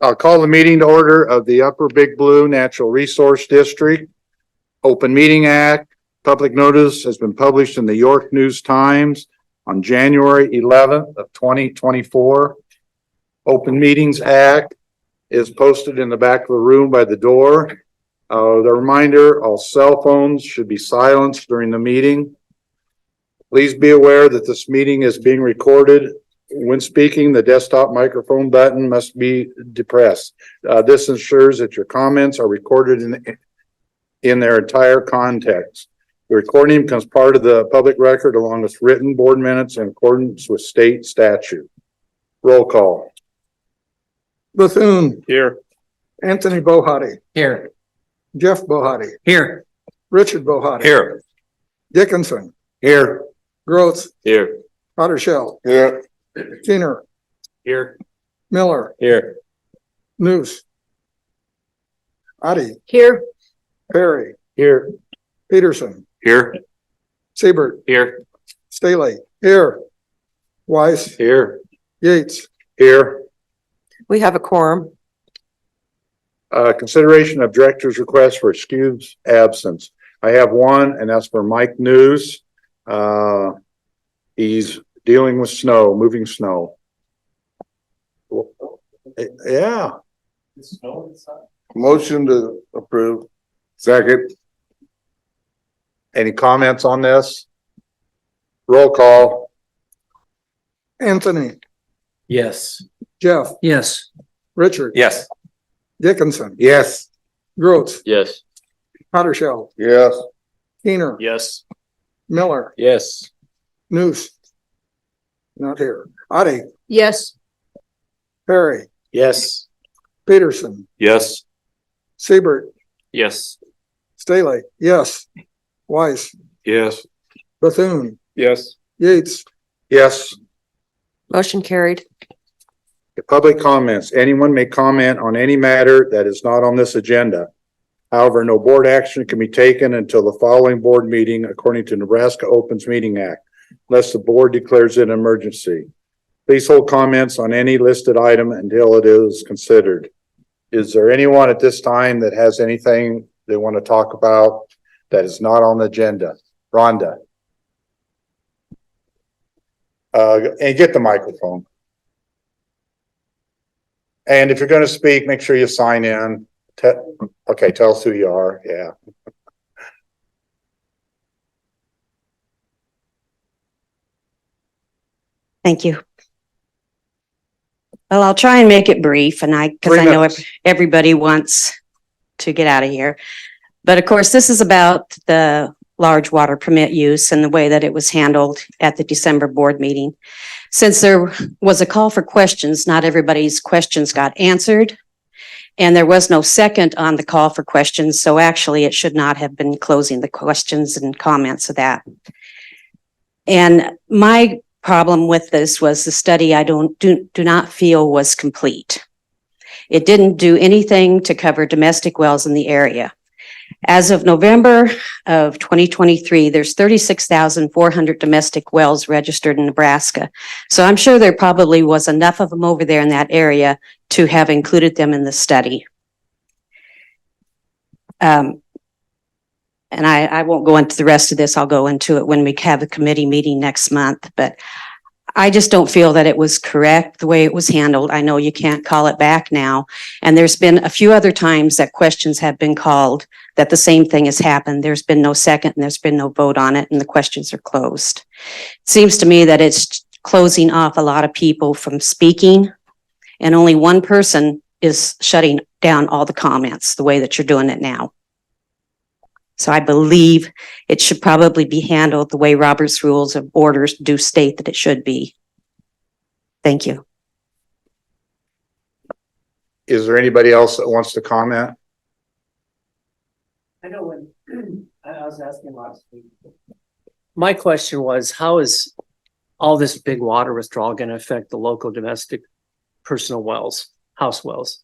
I'll call the meeting to order of the Upper Big Blue Natural Resource District. Open Meeting Act, public notice has been published in the York News Times on January 11th of 2024. Open Meetings Act is posted in the back of the room by the door. The reminder, all cell phones should be silenced during the meeting. Please be aware that this meeting is being recorded. When speaking, the desktop microphone button must be depressed. This ensures that your comments are recorded in their entire context. The recording becomes part of the public record along with written board minutes in accordance with state statute. Roll call. Bethune. Here. Anthony Bohaty. Here. Jeff Bohaty. Here. Richard Bohaty. Here. Dickinson. Here. Grotz. Here. Houdersheldt. Here. Kuehner. Here. Miller. Here. Noose. Otte. Here. Perry. Here. Peterson. Here. Siebert. Here. Stahly. Here. Wiess. Here. Yates. Here. We have a quorum. Consideration of director's request for excused absence. I have one, and that's for Mike News. He's dealing with snow, moving snow. Yeah. Motion to approve. Second. Any comments on this? Roll call. Anthony. Yes. Jeff. Yes. Richard. Yes. Dickinson. Yes. Grotz. Yes. Houdersheldt. Yes. Kuehner. Yes. Miller. Yes. Noose. Not here. Otte. Yes. Perry. Yes. Peterson. Yes. Siebert. Yes. Stahly. Yes. Wiess. Yes. Bethune. Yes. Yates. Yes. Motion carried. Public comments. Anyone may comment on any matter that is not on this agenda. However, no board action can be taken until the following board meeting according to Nebraska Opens Meeting Act, unless the board declares it an emergency. Please hold comments on any listed item until it is considered. Is there anyone at this time that has anything they want to talk about that is not on the agenda? Rhonda. And get the microphone. And if you're going to speak, make sure you sign in. Okay, tell us who you are. Yeah. Thank you. Well, I'll try and make it brief, and because I know everybody wants to get out of here. But of course, this is about the large water permit use and the way that it was handled at the December board meeting. Since there was a call for questions, not everybody's questions got answered. And there was no second on the call for questions. So actually it should not have been closing the questions and comments of that. And my problem with this was the study I do not feel was complete. It didn't do anything to cover domestic wells in the area. As of November of 2023, there's 36,400 domestic wells registered in Nebraska. So I'm sure there probably was enough of them over there in that area to have included them in the study. And I won't go into the rest of this. I'll go into it when we have a committee meeting next month. But I just don't feel that it was correct the way it was handled. I know you can't call it back now. And there's been a few other times that questions have been called that the same thing has happened. There's been no second and there's been no vote on it and the questions are closed. It seems to me that it's closing off a lot of people from speaking and only one person is shutting down all the comments the way that you're doing it now. So I believe it should probably be handled the way Robert's Rules of Orders do state that it should be. Thank you. Is there anybody else that wants to comment? I know when I was asking last week. My question was, how is all this big water withdrawal going to affect the local domestic personal wells, house wells?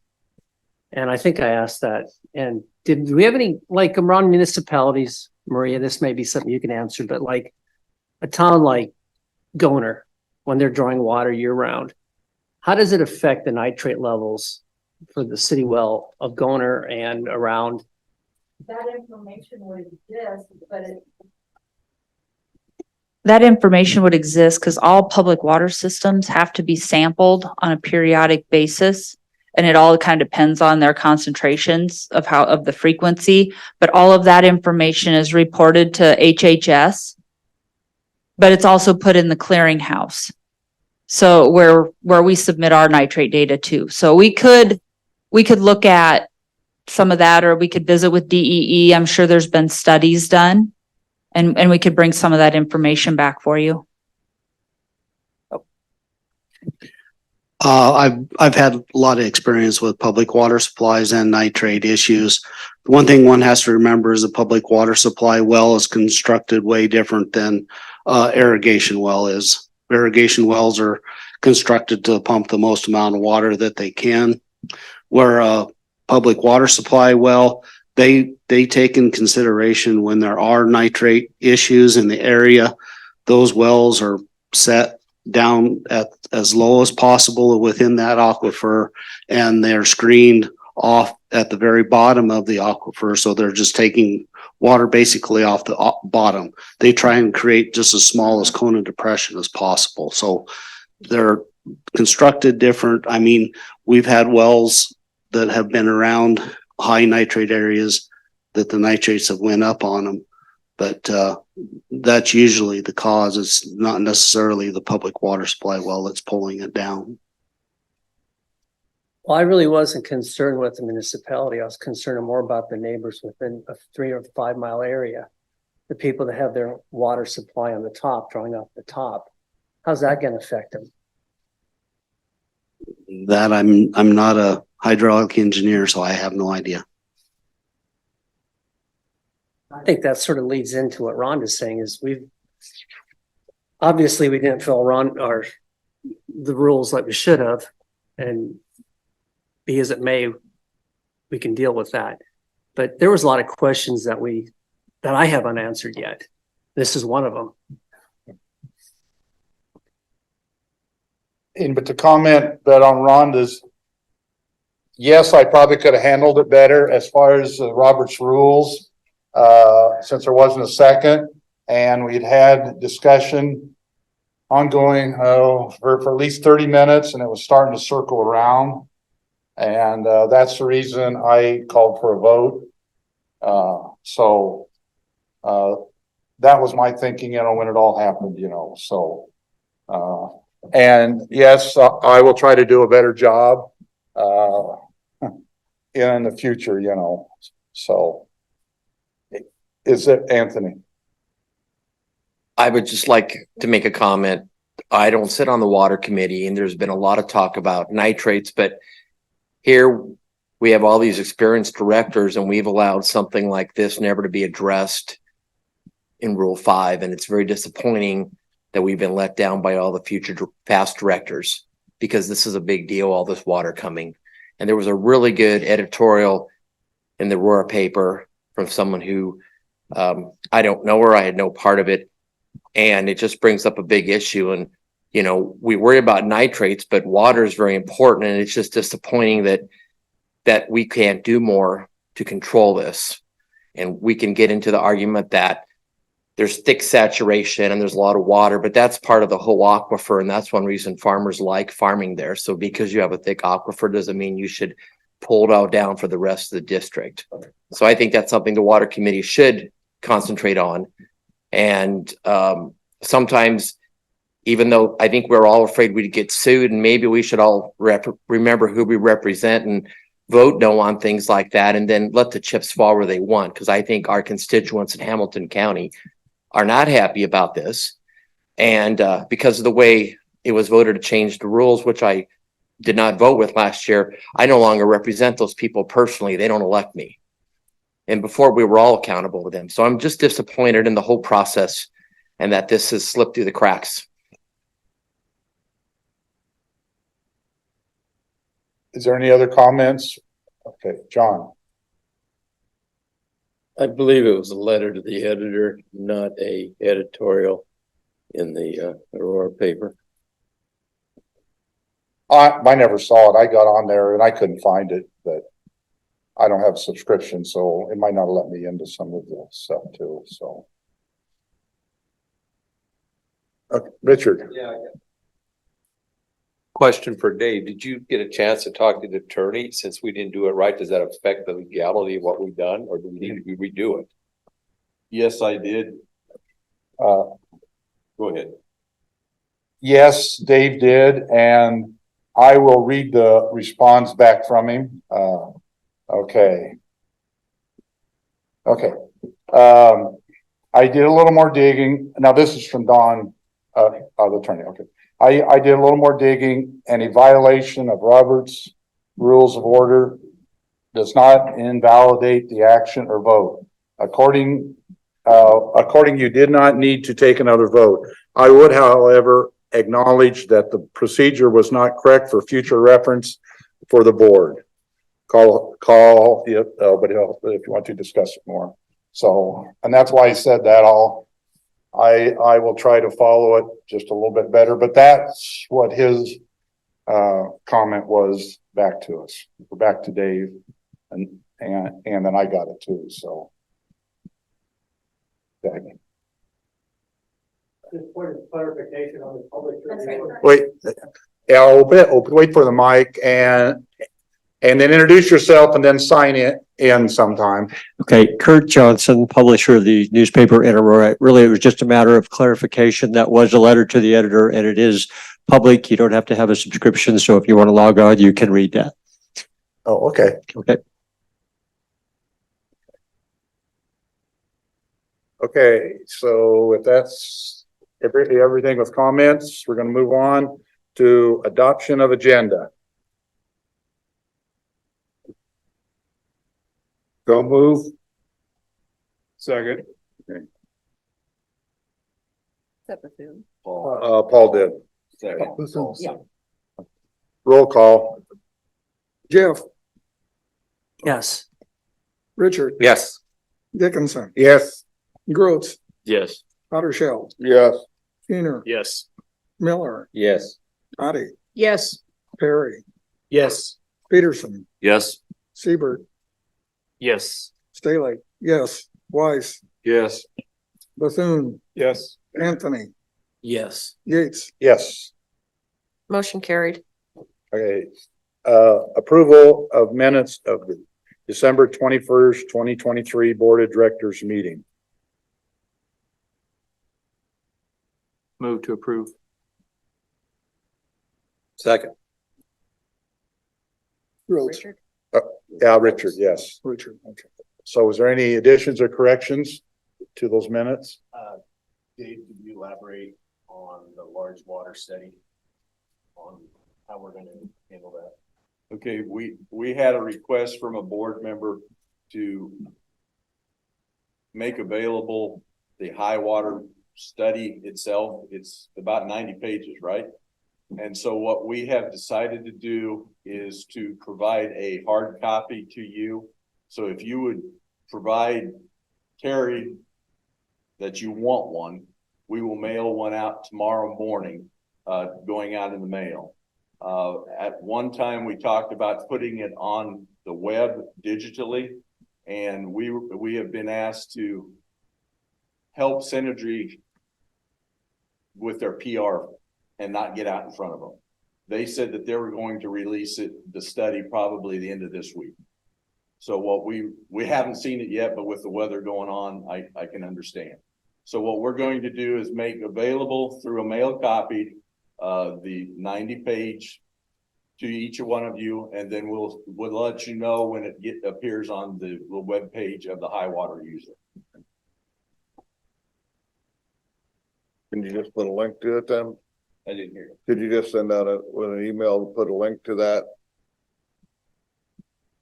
And I think I asked that. And do we have any, like around municipalities, Maria, this may be something you can answer, but like a town like Goner, when they're drawing water year round, how does it affect the nitrate levels for the city well of Goner and around? That information would exist, but That information would exist because all public water systems have to be sampled on a periodic basis. And it all kind of depends on their concentrations of the frequency, but all of that information is reported to HHS. But it's also put in the clearinghouse. So where we submit our nitrate data to. So we could look at some of that, or we could visit with DEE. I'm sure there's been studies done. And we could bring some of that information back for you. I've had a lot of experience with public water supplies and nitrate issues. One thing one has to remember is a public water supply well is constructed way different than irrigation well is. Irrigation wells are constructed to pump the most amount of water that they can, where a public water supply well, they take in consideration when there are nitrate issues in the area. Those wells are set down at as low as possible within that aquifer, and they're screened off at the very bottom of the aquifer. So they're just taking water basically off the bottom. They try and create just as small as cone of depression as possible. So they're constructed different. I mean, we've had wells that have been around high nitrate areas that the nitrates have went up on them, but that's usually the cause. It's not necessarily the public water supply well that's pulling it down. Well, I really wasn't concerned with the municipality. I was concerned more about the neighbors within a 3 or 5 mile area. The people that have their water supply on the top, drawing off the top. How's that going to affect them? That I'm not a hydraulic engineer, so I have no idea. I think that sort of leads into what Rhonda's saying is obviously we didn't follow the rules like we should have, and be as it may, we can deal with that. But there was a lot of questions that I have unanswered yet. This is one of them. But to comment that on Rhonda's, yes, I probably could have handled it better as far as Robert's rules, since there wasn't a second, and we'd had discussion ongoing for at least 30 minutes, and it was starting to circle around. And that's the reason I called for a vote. So that was my thinking, when it all happened, so. And yes, I will try to do a better job in the future, so. Is it Anthony? I would just like to make a comment. I don't sit on the water committee, and there's been a lot of talk about nitrates, but here we have all these experienced directors, and we've allowed something like this never to be addressed in Rule 5. And it's very disappointing that we've been let down by all the past directors, because this is a big deal, all this water coming. And there was a really good editorial in the Aurora paper from someone who, I don't know her, I had no part of it. And it just brings up a big issue. And, we worry about nitrates, but water is very important. And it's just disappointing that we can't do more to control this. And we can get into the argument that there's thick saturation and there's a lot of water, but that's part of the whole aquifer. And that's one reason farmers like farming there. So because you have a thick aquifer doesn't mean you should pull it all down for the rest of the district. So I think that's something the water committee should concentrate on. And sometimes, even though I think we're all afraid we'd get sued, and maybe we should all remember who we represent and vote no on things like that, and then let the chips fall where they want. Because I think our constituents in Hamilton County are not happy about this. And because of the way it was voted to change the rules, which I did not vote with last year, I no longer represent those people personally. They don't elect me. And before, we were all accountable to them. So I'm just disappointed in the whole process and that this has slipped through the cracks. Is there any other comments? Okay, John. I believe it was a letter to the editor, not a editorial in the Aurora paper. I never saw it. I got on there and I couldn't find it, but I don't have a subscription, so it might not let me into some of the stuff too, so. Richard, Question for Dave. Did you get a chance to talk to the attorney? Since we didn't do it right, does that affect the legality of what we've done, or do we need to redo it? Yes, I did. uh, Go ahead. yes, Dave did, and I will read the response back from him. Okay. Okay. I did a little more digging. Now, this is from Don, the attorney. Okay. I did a little more digging, and a violation of Robert's Rules of Order does not invalidate the action or vote. According, you did not need to take another vote. I would, however, acknowledge that the procedure was not correct for future reference for the board. Call if you want to discuss it more. So, and that's why I said that. I will try to follow it just a little bit better, but that's what his comment was back to us, back to Dave, and then I got it too. So, okay. Just point of clarification on the public. That's right. Wait, yeah, wait for the mic and then introduce yourself and then sign it in sometime. Okay, Kurt Johnson, publisher of the newspaper Interim. Really, it was just a matter of clarification. That was a letter to the editor and it is public. You don't have to have a subscription. So if you want to log on, you can read that. Oh, okay. Okay. Okay, so if that's everything with comments, we're going to move on to adoption of agenda. Go move. Second. Okay. Paul did. Bethune. Yeah. Roll call. Jeff, Yes. Richard, Yes. Dickinson, Yes. Grotz, Yes. Houdersheldt, Yes. Kuehner, Yes. Miller, Yes. Otte, Yes. Perry, Yes. Peterson, Yes. Siebert, Yes. Stahly, yes, Wiess, Yes. Bethune, Yes. Anthony, Yes. Yates, Yes. Motion carried. Okay, approval of minutes of the December 21st, 2023 Board of Directors meeting. Move to approve. Second. Grotz, Yeah, Richard, yes. Richard. Okay. So is there any additions or corrections to those minutes? Dave, could you elaborate on the large water study? On how we're gonna handle that? Okay, we had a request from a board member to make available the high water study itself. It's about 90 pages, right? And so what we have decided to do is to provide a hard copy to you. So if you would provide Terry that you want one, we will mail one out tomorrow morning, going out in the mail. At one time, we talked about putting it on the web digitally, and we have been asked to help Synergy with their PR and not get out in front of them. They said that they were going to release the study probably the end of this week. So what we haven't seen it yet, but with the weather going on, I can understand. So what we're going to do is make available through a mail copy, the 90-page to each one of you, and then we'll let you know when it appears on the web page of the high water user. Can you just put a link to it then? I didn't hear you. Could you just send out with an email, put a link to that?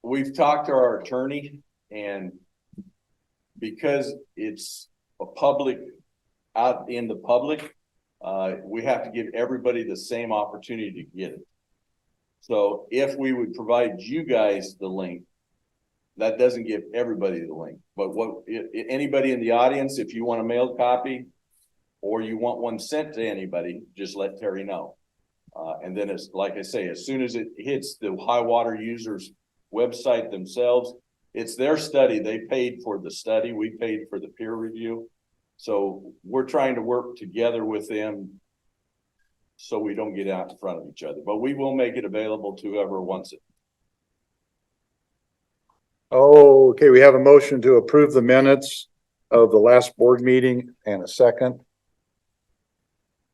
We've talked to our attorney, and because it's a public, out in the public, we have to give everybody the same opportunity to get it. So if we would provide you guys the link, that doesn't give everybody the link. But anybody in the audience, if you want a mailed copy or you want one sent to anybody, just let Terry know. And then it's, like I say, as soon as it hits the high water users website themselves, it's their study. They paid for the study. We paid for the peer review. So we're trying to work together with them so we don't get out in front of each other, but we will make it available to whoever wants it. Okay, we have a motion to approve the minutes of the last board meeting and a second.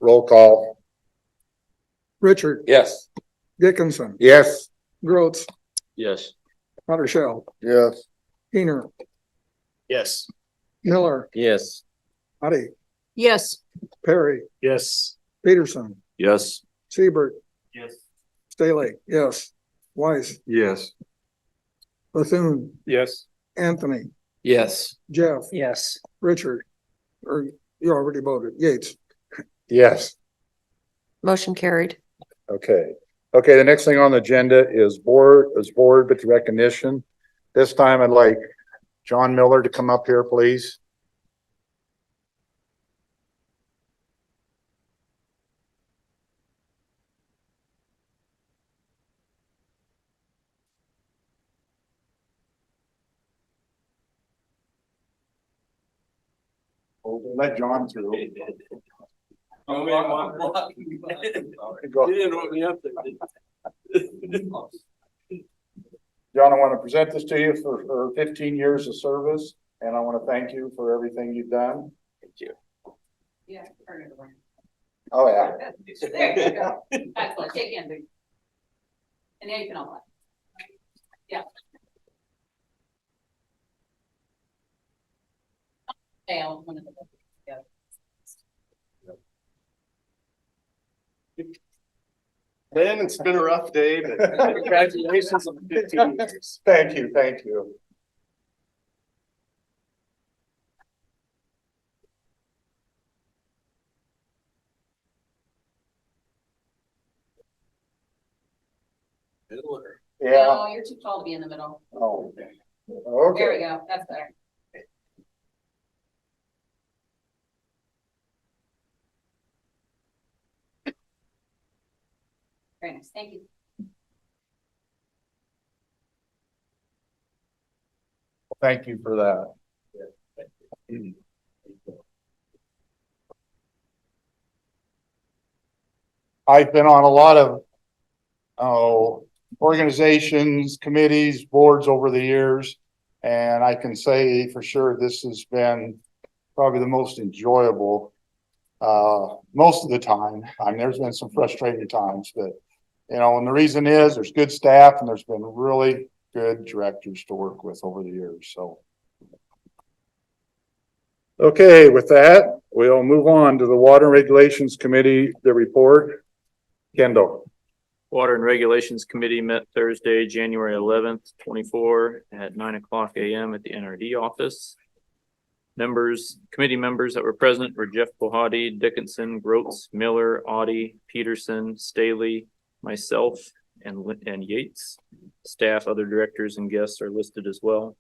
Roll call. Richard, Yes. Dickinson, Yes. Grotz, Yes. Houdersheldt, Yes. Kuehner, Yes. Miller, Yes. Otte, Yes. Perry, Yes. Peterson, Yes. Siebert, Yes. Stahly, yes. Weiss, Yes. Bethune, Yes. Anthony, Yes. Jeff, Yes. Richard, or you already voted, Yates. Yes. Motion carried. Okay. Okay, the next thing on the agenda is board with recognition. This time I'd like John Miller to come up here, please. Let John through. You didn't want me up there. John, I want to present this to you for 15 years of service, and I want to thank you for everything you've done. Thank you. Yeah, turn it around. Oh, yeah. There you go. Excellent. Take in, big. And then you can all laugh. Yeah. Fail one of the. Yeah. Man, it's been a rough day, but congratulations on 15 years. Thank you, thank you. Yeah. No, you're too tall to be in the middle. Oh, There we okay. go. That's better. Very nice. Thank you. Thank you for that. I've been on a lot of organizations, committees, boards over the years, and I can say for sure this has been probably the most enjoyable most of the time. I mean, there's been some frustrating times, but and the reason is there's good staff and there's been really good directors to work with over the years. So, okay, with that, we'll move on to the Water Regulations Committee, the report. Kendall. Water and Regulations Committee met Thursday, January 11th, 24 at 9:00 a.m. at the NRD office. Committee members that were present were Jeff Bohaty, Dickinson, Grotz, Miller, Otte, Peterson, Stahly, myself, and Yates. Staff, other directors, and guests are listed as well.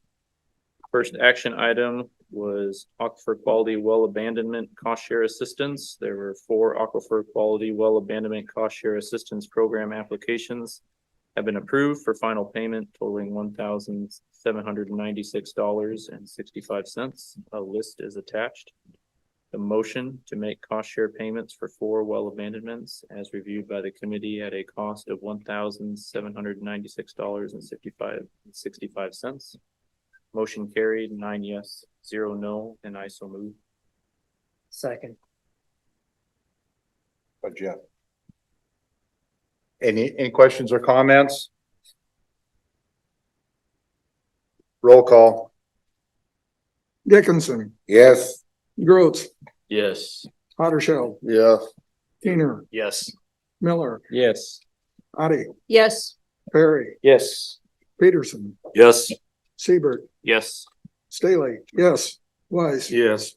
First action item was aquifer quality well abandonment cost share assistance. There were 4 aquifer quality well abandonment cost share assistance program applications have been approved for final payment totaling $1,796.65. A list is attached. The motion to make cost share payments for 4 well abandonments as reviewed by the committee at a cost of $1,796.65. Motion carried, 9 yes, 0 no, and I so move. Second. Jeff. Any questions or comments? Roll call. Dickinson, Yes. Grotz, Yes. Houdersheldt, Yes. Kuehner, Yes. Miller, Yes. Otte, Yes. Perry, Yes. Peterson, Yes. Siebert, Yes. Stahly, yes. Weiss, Yes.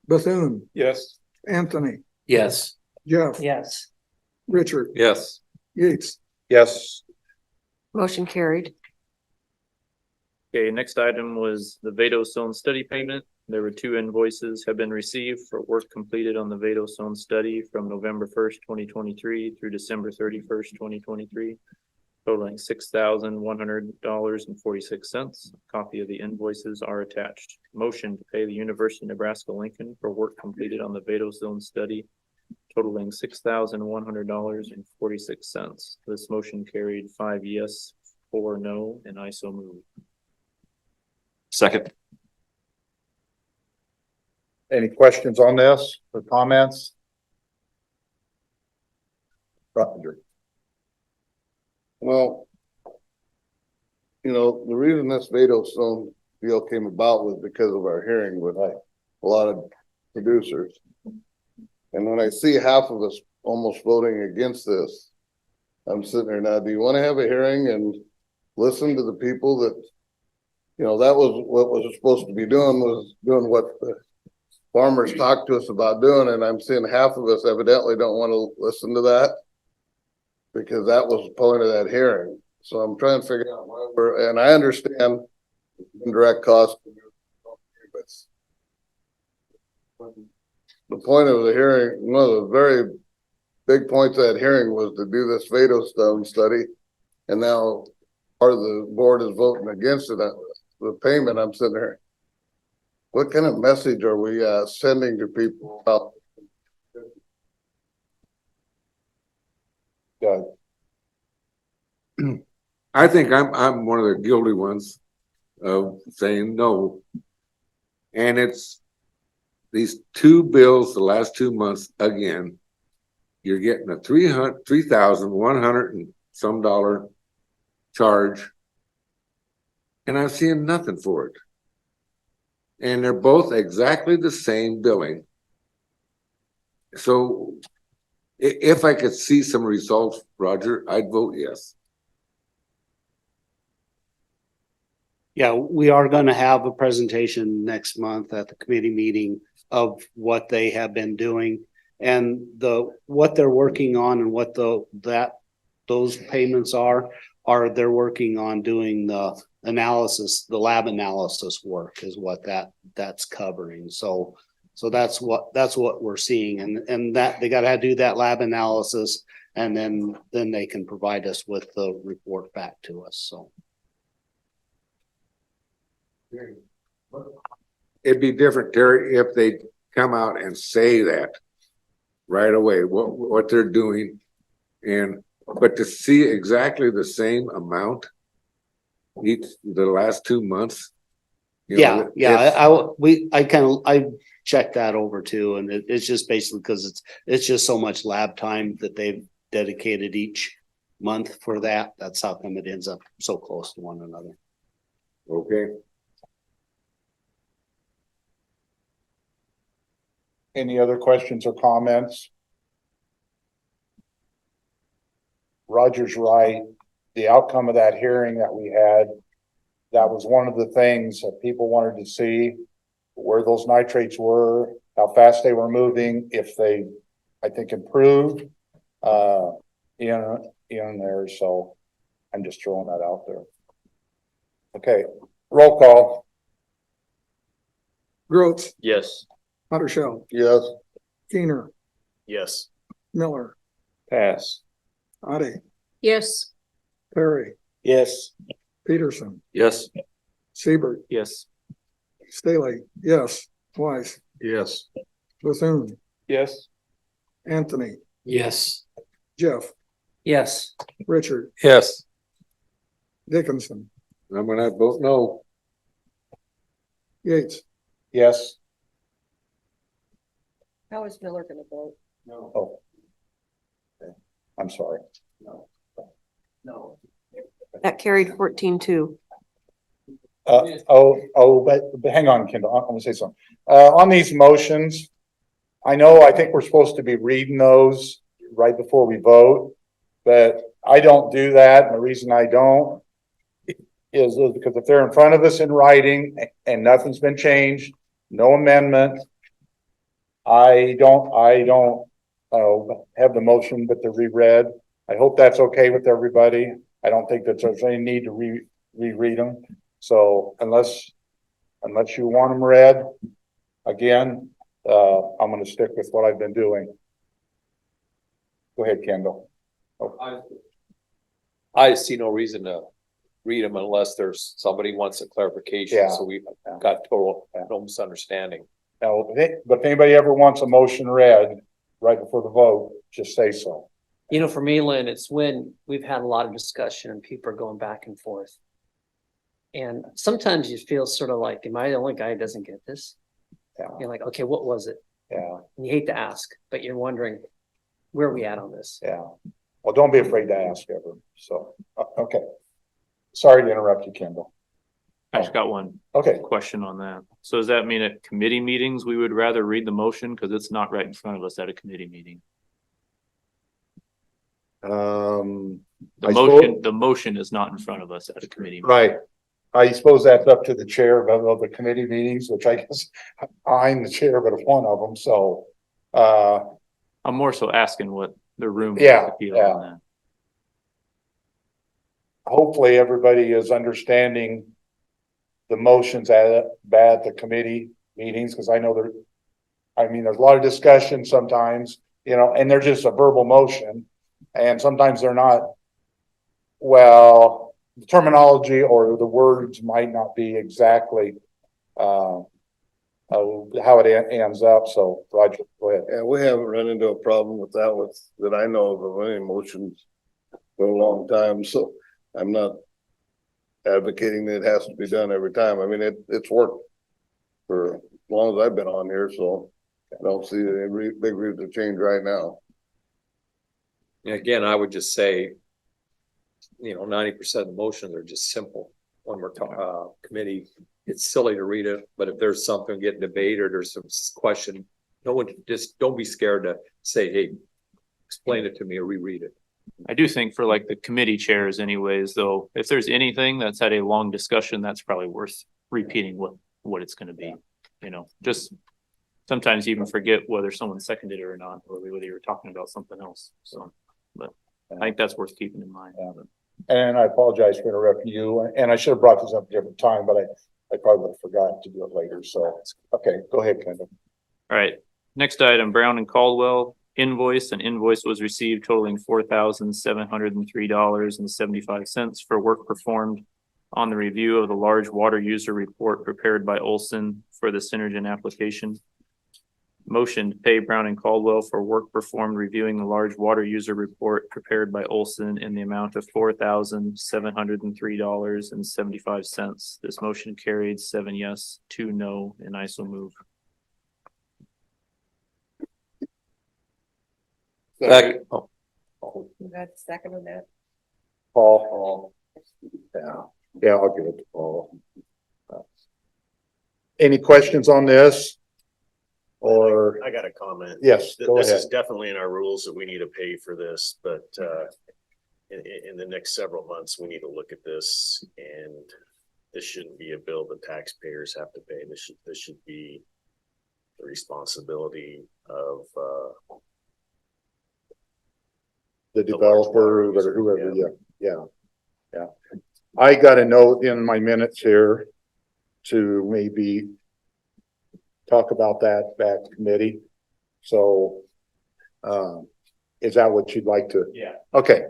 Bethune, Yes. Anthony, Yes. Jeff, Yes. Richard, Yes. Yates. Yes. Motion carried. Okay, next item was the Vado Zone study payment. There were 2 invoices have been received for work completed on the Vadostone study from November 1st, 2023 through December 31st, 2023, totaling $6,100.46. Copy of the invoices are attached. Motion to pay the University of Nebraska Lincoln for work completed on the Vadostone study totaling $6,100.46. This motion carried 5 yes, 4 no, and I so move. Second. Any questions on this or comments? Roger. Well, you know, the reason this Vadostone deal came about was because of our hearing with a lot of producers. And when I see half of us almost voting against this, I'm sitting there now, do you want to have a hearing and listen to the people that, you know, that was what was supposed to be doing, was doing what the farmers talked to us about doing, and I'm seeing half of us evidently don't want to listen to that because that was the point of that hearing. So I'm trying to figure out why we're, and I understand indirect costs, but the point of the hearing, one of the very big points of that hearing was to do this Vadostone study, and now part of the board is voting against it. The payment, I'm sitting there, what kind of message are we sending to people about? I think I'm one of the guilty ones of saying no. And it's these 2 bills the last 2 months again. You're getting a $3,100 and some dollar charge, and I'm seeing nothing for it. And they're both exactly the same billing. So if I could see some results, Roger, I'd vote yes. Yeah, we are gonna have a presentation next month at the committee meeting of what they have been doing and what they're working on and what those payments are they're working on doing the analysis, the lab analysis work is what that's covering. So that's what we're seeing, and that they gotta do that lab analysis, and then they can provide us with the report back to us, so. It'd be different, Terry, if they come out and say that right away, what they're doing. But to see exactly the same amount the last 2 months. Yeah, I checked that over too, and it's just basically because it's just so much lab time that they've dedicated each month for that. That's how come it ends up so close to one another. Okay. Any other questions or comments? Roger's right. The outcome of that hearing that we had, that was one of the things that people wanted to see, where those nitrates were, how fast they were moving, if they, I think, improved in there. So I'm just throwing that out there. Okay, roll call. Grotz, Yes. Houdersheldt, Yes. Kuehner, Yes. Miller, Pass. Otte, Yes. Perry, Yes. Peterson, Yes. Siebert, Yes. Stahly, yes, Wiess, Yes. Bethune, Yes. Anthony, Yes. Jeff, Yes. Richard, Yes. Dickinson, I'm gonna vote no. Yates, Yes. How is Miller gonna vote? Oh. Okay. I'm sorry. That carried 14-2. But hang on, Kendall, I'm gonna say something. On these motions, I think we're supposed to be reading those right before we vote, but I don't do that. And the reason I don't is because if they're in front of us in writing and nothing's been changed, no amendment, I don't have the motion, but they're reread. I hope that's okay with everybody. I don't think that there's any need to reread them. So unless you want them read, Again, I'm gonna stick with what I've been doing. Go ahead, Kendall. I see no reason to read them unless there's somebody wants a clarification, Yeah. so we got total, no misunderstanding. Now, but if anybody ever wants a motion read right before the vote, just say so. You know, for me, Lynn, it's when we've had a lot of discussion and people are going back and forth. And sometimes you feel sort of like, am I the only guy who doesn't get this? Yeah. You're like, okay, what was it? Yeah, And you hate to ask, but you're wondering, where are we at on this? yeah. Well, don't be afraid to ask ever. So, okay. Sorry to interrupt you, Kendall. I just got one Okay. question on that. So does that mean at committee meetings, we would rather read the motion because it's not right in front of us at a committee meeting? The motion is not in front of us at a committee. Meeting. Right. I suppose that's up to the chair of the committee meetings, which I guess I'm the chair, but of one of them. So, I'm more so asking what the room. Yeah, feel yeah. on that. hopefully everybody is understanding the motions at the committee meetings, because I know there's a lot of discussion sometimes, and they're just a verbal motion, and sometimes they're not, well, the terminology or the words might not be exactly how it ends up. So Roger, go ahead. Yeah, we haven't run into a problem with that I know of any motions for a long time, so I'm not advocating that it has to be done every time. I mean, it's worked for as long as I've been on here, so I don't see any big reason to change right now. Again, I would just say, 90% of the motions are just simple. When we're talking committee, it's silly to read it, but if there's something getting debate or there's some question, don't be scared to say, hey, explain it to me or reread it. I do think for like the committee chairs anyways, though, if there's anything that's had a long discussion, that's probably worth repeating what it's going to be, just sometimes you even forget whether someone seconded it or not, or whether you were talking about something else. So, but I think that's worth keeping in mind. Yeah. And I apologize for interrupting you, and I should have brought this up a different time, but I probably would have forgotten to do it later. So, okay, go ahead, Kendall. All right, next item, Brown and Caldwell invoice. An invoice was received totaling $4,703.75 for work performed on the review of the large water user report prepared by Olson for the Synergen application. Motion to pay Brown and Caldwell for work performed reviewing the large water user report prepared by Olson in the amount of $4,703.75. This motion carried 7 yes, 2 no, and I so move. Second. You got a second on that? Paul. Yeah, I'll give it to Paul. Any questions on this? Or I got a comment. yes, go This ahead. is definitely in our rules that we need to pay for this, but in the next several months, we need to look at this, and this shouldn't be a bill the taxpayers have to pay. This should be the responsibility of The developer or whoever, yeah. I got a note in my minutes here to maybe talk about that committee. So, is that what you'd like to? Yeah. Okay,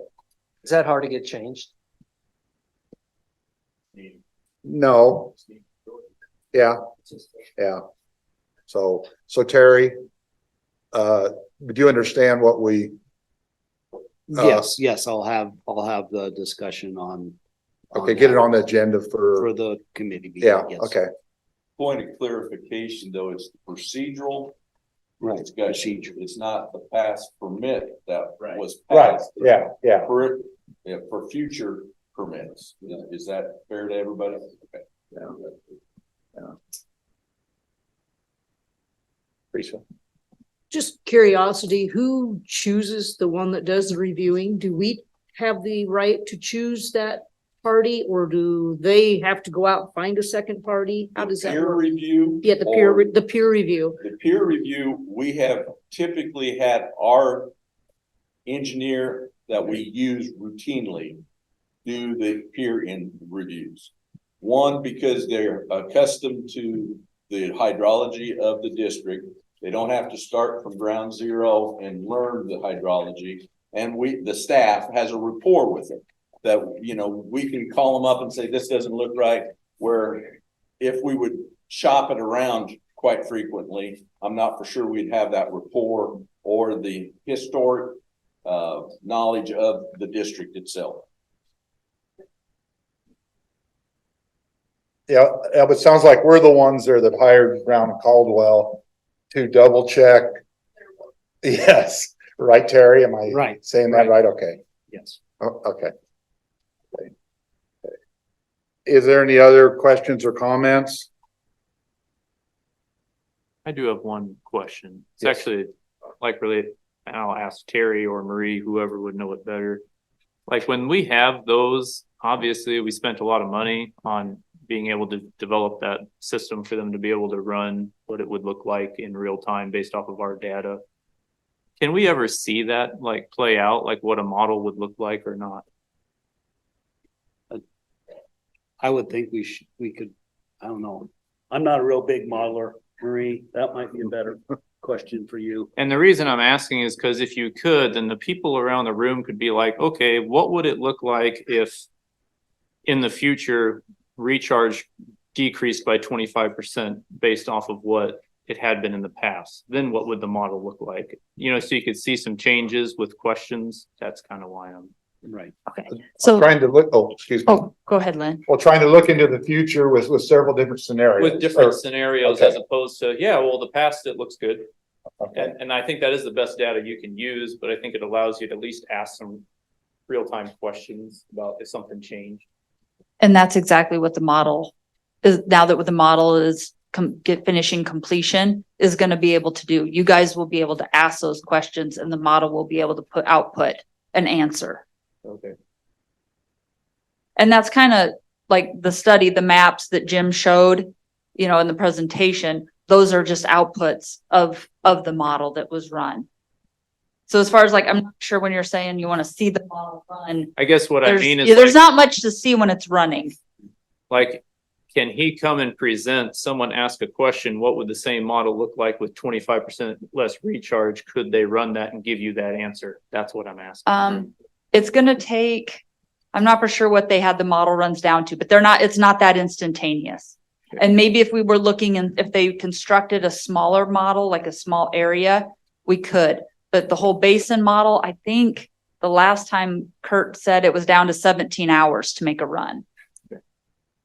Is that hard to get changed? no, yeah. So Terry, do you understand what we? Yes, I'll have the discussion on. Okay, get it on the agenda For the committee. Meeting, yeah, yes. okay. Point of clarification, though, it's procedural. Right. Procedure. It's not the past permit that was Right, passed. yeah. For future permits. Is that fair to everybody? Okay. Teresa. Just curiosity, who chooses the one that does the reviewing? Do we have the right to choose that party, or do they have to go out and find a second party? How does that Peer work? review? Yeah, the peer review. The peer review, we have typically had our engineer that we use routinely do the peer reviews. One, because they're accustomed to the hydrology of the district. They don't have to start from ground zero and learn the hydrology. And the staff has a rapport with it that, you know, we can call them up and say, this doesn't look right. Where if we would shop it around quite frequently, I'm not for sure we'd have that rapport or the historic knowledge of the district itself. Yeah, but it sounds like we're the ones there that hired Brown and Caldwell to double check. Yes, right, Terry? Am I Right, saying that right? Okay. yes. Oh, okay. Is there any other questions or comments? I do have one question. It's Yes. actually like really, and I'll ask Terry or Marie, whoever would know it better. Like when we have those, obviously we spent a lot of money on being able to develop that system for them to be able to run what it would look like in real time based off of our data. Can we ever see that like play out, like what a model would look like or not? I would think we could, I don't know. I'm not a real big modeler, Marie. That might be a better question for you. And the reason I'm asking is because if you could, then the people around the room could be like, okay, what would it look like if in the future recharge decreased by 25% based off of what it had been in the past? Then what would the model look like? You know, so you could see some changes with questions. That's kind of why I'm right. Okay, I'm so, trying to look, oh, excuse me. oh, go ahead, Lynn. Well, trying to look into the future with several different scenarios. with different Or- scenarios okay. as opposed to, yeah, well, the past, it looks good. Okay. And I think that is the best data you can use, but I think it allows you to at least ask some real-time questions about if something changed. And that's exactly what the model is, now that the model is finishing completion, is going to be able to do. You guys will be able to ask those questions and the model will be able to output an answer. Okay. And that's kind of like the study, the maps that Jim showed, you know, in the presentation, those are just outputs of the model that was run. So as far as like, I'm not sure when you're saying you want to see the model run, I guess what I there's, mean is yeah, there's like, not much to see when it's running. like, can he come and present, someone ask a question, what would the same model look like with 25% less recharge? Could they run that and give you that answer? That's what I'm asking. It's gonna take, I'm not for sure what they had the model runs down to, but it's not that instantaneous. And maybe if we were looking and if they constructed a smaller model, like a small area, we could. But the whole basin model, I think the last time Kurt said it was down to 17 hours to make a run.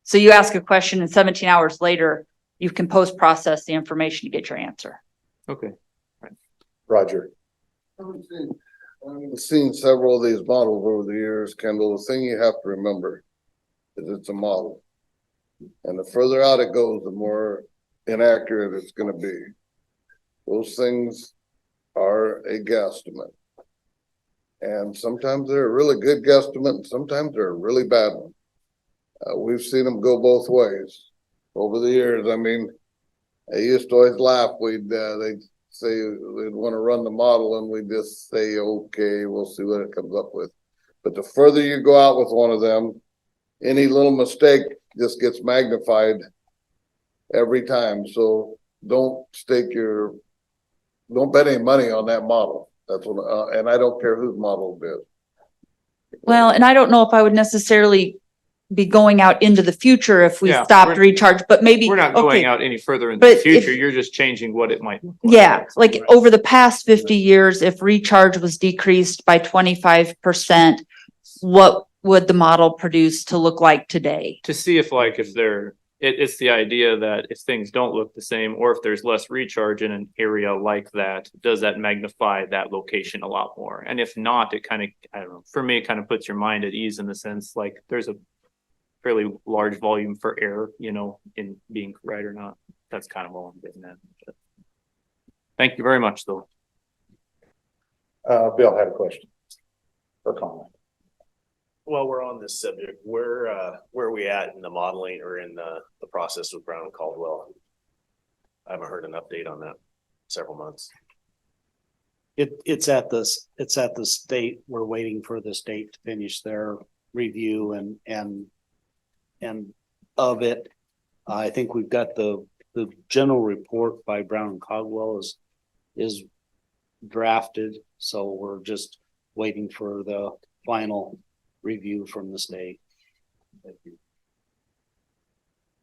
So you ask a question and 17 hours later, you can post-process the information to get your answer. Okay. Roger. I've seen several of these models over the years, Kendall. The thing you have to remember is it's a model. And the further out it goes, the more inaccurate it's gonna be. Those things are a guesstimate. And sometimes they're a really good guesstimate and sometimes they're a really bad one. We've seen them go both ways over the years. I mean, I used to always laugh. They'd say they'd want to run the model and we'd just say, okay, we'll see what it comes up with. But the further you go out with one of them, any little mistake just gets magnified every time. So don't bet any money on that model. That's what, and I don't care whose model it is. Well, and I don't know if I would necessarily be going out into the future if we Yeah, stopped recharge, but maybe. We're not okay, going out any further in the but future. if- You're just changing what it might look like. Yeah, like over the past 50 years, if recharge was decreased by 25%, what would the model produce to look like today? To see if like, if it's the idea that if things don't look the same, or if there's less recharge in an area like that, does that magnify that location a lot more? And if not, it kind of, I don't know, for me, it kind of puts your mind at ease in the sense like there's a fairly large volume for error, you know, in being right or not. That's kind of all I'm getting at. But thank you very much, though. Bill had a question or comment. While we're on this subject, where are we at in the modeling or in the process with Brown and Caldwell? I haven't heard an update on that in several months. It's at the state. We're waiting for the state to finish their review and of it. I think we've got the the general report by Brown and Caldwell is drafted, so we're just waiting for the final review from the state.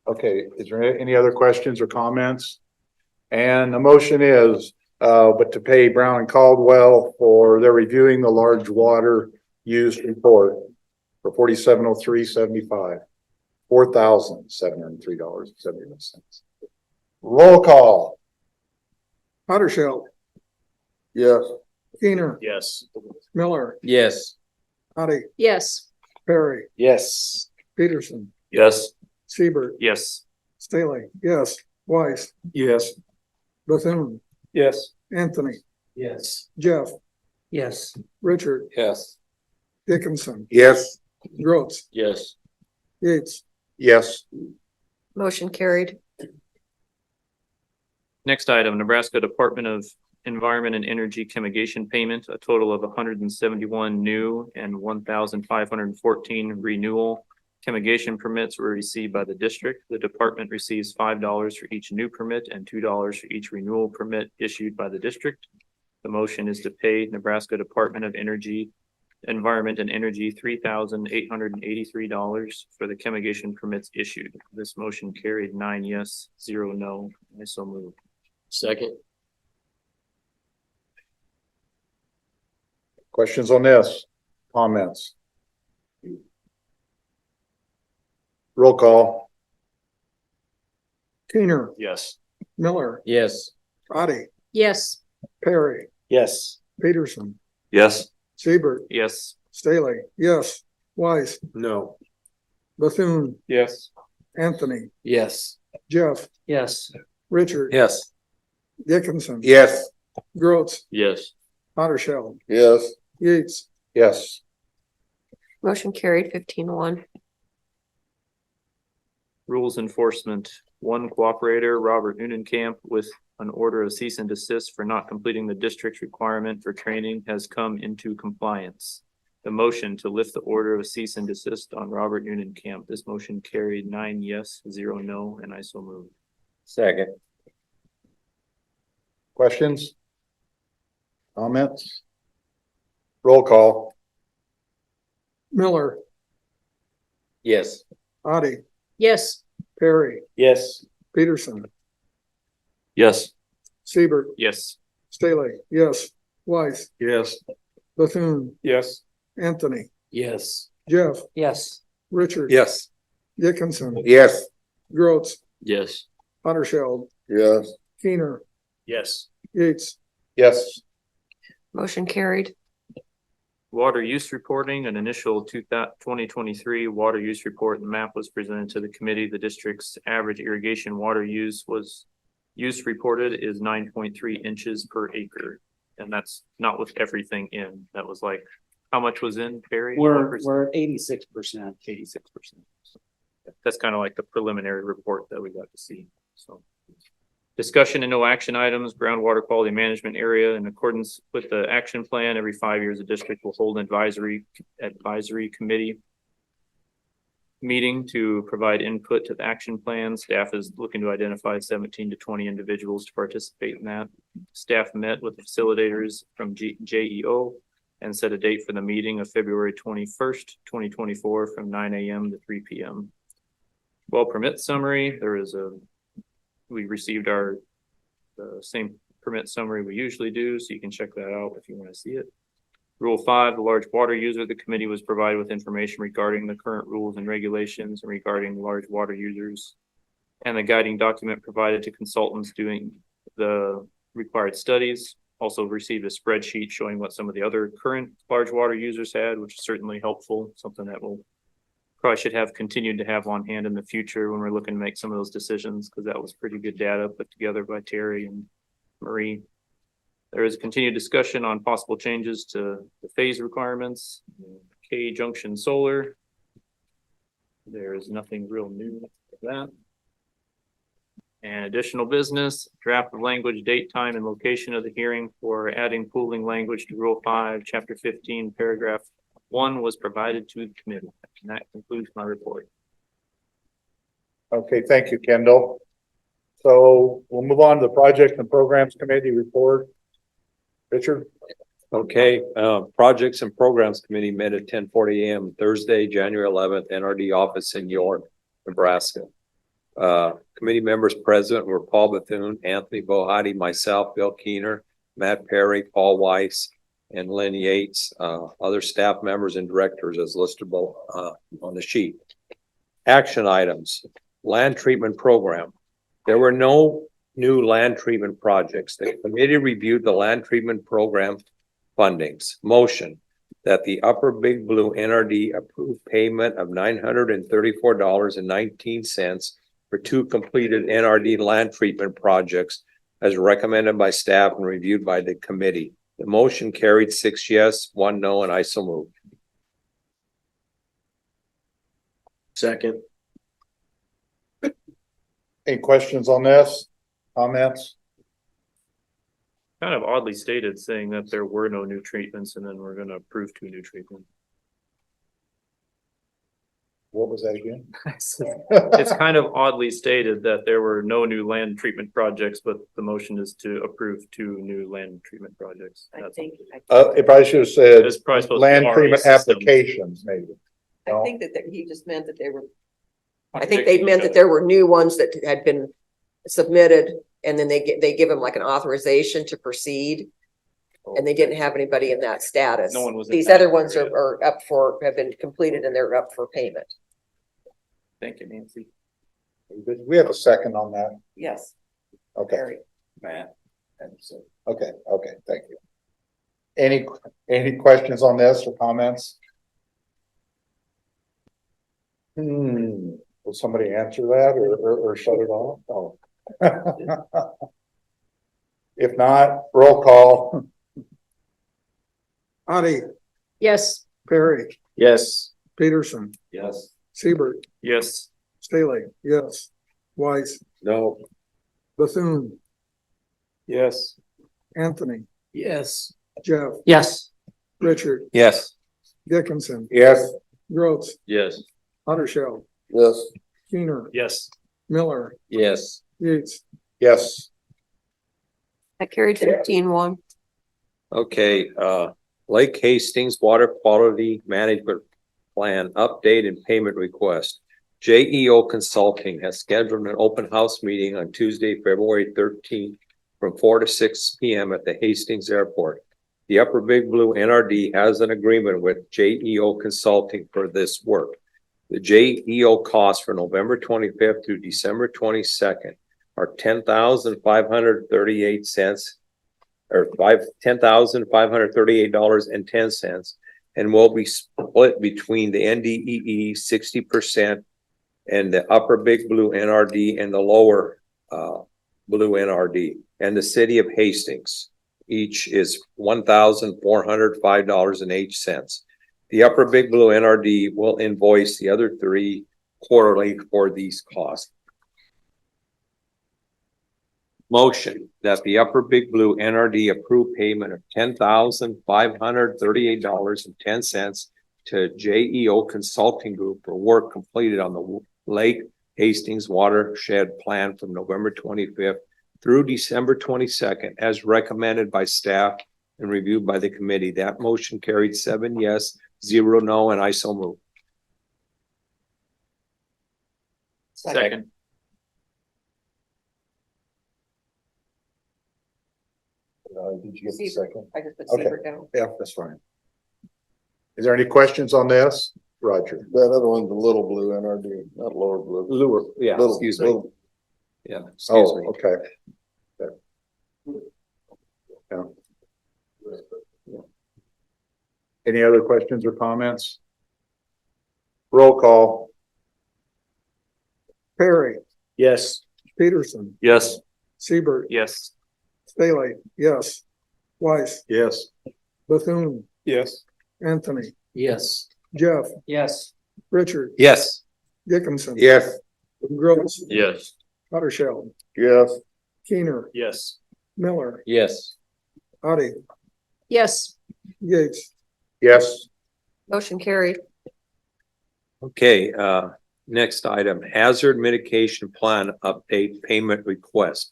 Okay, is there any other questions or comments? And the motion is, but to pay Brown and Caldwell for their reviewing the large water use report for $4703.75, $4,703.71. Roll call. Houdersheldt, Yes. Kuehner, Yes. Miller, Yes. Otte, Yes. Perry, Yes. Peterson, Yes. Siebert, Yes. Stahly, yes. Wiess, Yes. Bethune, Yes. Anthony, Yes. Jeff, Yes. Richard, Yes. Dickinson, Yes. Grotz, Yes. Yates. Yes. Motion carried. Next item, Nebraska Department of Environment and Energy Chemigation payment, a total of 171 new and 1,514 renewal chemigation permits were received by the district. The department receives $5 for each new permit and $2 for each renewal permit issued by the district. The motion is to pay Nebraska Department of Energy, Environment and Energy $3,883 for the chemigation permits issued. This motion carried 9 yes, 0 no. I so move. Second. Questions on this? Comments? Roll call. Kuehner, Yes. Miller, Yes. Otte, Yes. Perry, Yes. Peterson, Yes. Siebert, Yes. Stahly, yes. Wiess, No. Bethune, Yes. Anthony, Yes. Jeff, Yes. Richard, Yes. Dickinson, Yes. Grotz, Yes. Houdersheldt, Yes. Yates. Yes. Motion carried 15-1. Rules enforcement, one cooperator, Robert Camp, with an order of cease and desist for not completing the district's requirement for training has come into compliance. The motion to lift the order of cease and desist on Robert Camp. This motion carried 9 yes, 0 no, and I so move. Second. Questions? Comments? Roll call. Miller, Yes. Otte, Yes. Perry, Yes. Peterson, Yes. Siebert, Yes. Stahly, yes. Wiess, Yes. Bethune, Yes. Anthony, Yes. Jeff, Yes. Richard. Yes. Dickinson, Yes. Grotz, Yes. Houdersheldt, Yes. Kuehner, Yes. Yates. Yes. Motion carried. Water use reporting, an initial 2023 water use report and map was presented to the committee. The district's average irrigation water use reported is 9.3 inches per acre. And that's not with everything in. That was like, how much was in, Perry? We're at 86%. 86%. That's kind of like the preliminary report that we got to see, so. Discussion and no action items, groundwater quality management area. In accordance with the action plan, every 5 years, the district will hold an advisory committee meeting to provide input to the action plan. Staff is looking to identify 17 to 20 individuals to participate in that. Staff met with the facilitators from JEO and set a date for the meeting of February 21st, 2024 from 9 a.m. to 3 p.m. Well, permit summary, we received our same permit summary we usually do, so you can check that out if you want to see it. Rule 5, the large water user, the committee was provided with information regarding the current rules and regulations and regarding large water users. And the guiding document provided to consultants doing the required studies. Also received a spreadsheet showing what some of the other current large water users had, which is certainly helpful, something that we'll probably should have continued to have on hand in the future when we're looking to make some of those decisions, because that was pretty good data put together by Terry and Marie. There is continued discussion on possible changes to the phase requirements, K junction solar. There is nothing real new with that. And additional business, draft of language, date, time, and location of the hearing for adding pooling language to Rule 5, Chapter 15, Paragraph 1 was provided to the committee. And that concludes my report. Okay, thank you, Kendall. So we'll move on to the project and programs committee report. Richard? Okay, Projects and Programs Committee met at 10:40 a.m. Thursday, January 11th, NRD office in York, Nebraska. Committee members present were Paul Bethune, Anthony Bohaty, myself, Bill Kuehner, Matt Perry, Paul Wiess, and Lynn Yates. Other staff members and directors as listed on the sheet. Action items, land treatment program. There were no new land treatment projects. The committee reviewed the land treatment program fundings. Motion that the Upper Big Blue NRD approve payment of $934.19 for 2 completed NRD land treatment projects as recommended by staff and reviewed by the committee. The motion carried 6 yes, 1 no, and I so moved. Second. Any questions on this? Comments? Kind of oddly stated, saying that there were no new treatments and then we're gonna approve 2 new treatments. What was that again? It's kind of oddly stated that there were no new land treatment projects, but the motion is to approve 2 new land treatment projects. I That's- think, It probably should have said It's probably supposed to be land RA treatment systems. applications, maybe. No? I think that he just meant that they were, I think they meant that there were new ones that had been submitted and then they give them like an authorization to proceed. And they didn't have anybody in that status. No one was in These that other ones area. are have been completed and they're up for payment. Thank you, Nancy. We have a second on that. Yes. Okay. Very. Matt. Okay, thank you. Any questions on this or comments? Will somebody answer that or shut it off? Oh. If not, roll call. Otte, Yes. Perry, Yes. Peterson, Yes. Siebert, Yes. Stahly, yes. Weiss, No. Bethune, Yes. Anthony, Yes. Jeff, Yes. Richard, Yes. Dickinson, Yes. Grotz, Yes. Houdersheldt, Yes. Kuehner, Yes. Miller, Yes. Yates. Yes. That carried 15-1. Okay, Lake Hastings Water Quality Management Plan Update and Payment Request. JEO Consulting has scheduled an open house meeting on Tuesday, February 13th from 4 to 6 p.m. at the Hastings Airport. The Upper Big Blue NRD has an agreement with JEO Consulting for this work. The JEO costs for November 25th through December 22nd are $10,538 or $10,538.10 and will be split between the NDEE 60% and the Upper Big Blue NRD and the Lower Blue NRD and the City of Hastings. Each is $1,405.08. The Upper Big Blue NRD will invoice the other 3 quarterly for these costs. Motion that the Upper Big Blue NRD approve payment of $10,538.10 to JEO Consulting Group for work completed on the Lake Hastings Watershed Plan from November 25th through December 22nd, as recommended by staff and reviewed by the committee. That motion carried 7 yes, 0 no, and I so move. Second. Did you get the second? I just put Okay. Siebert down. Yeah, that's fine. Is there any questions on this? Roger. That other one's a little blue NRD, not lower blue. Lure, yeah, Little- excuse me. little- Yeah, excuse Oh, me. okay. Yeah. Any other questions or comments? Roll call. Perry, Yes. Peterson, Yes. Siebert, Yes. Stahly, yes. Weiss, Yes. Bethune, Yes. Anthony, Yes. Jeff, Yes. Richard, Yes. Dickinson. Yes. Grotz, Yes. Houdersheldt, Yes. Kuehner, Yes. Miller, Yes. Otte, Yes. Yates. Yes. Motion carried. Okay, Next item, hazard mitigation plan update payment request.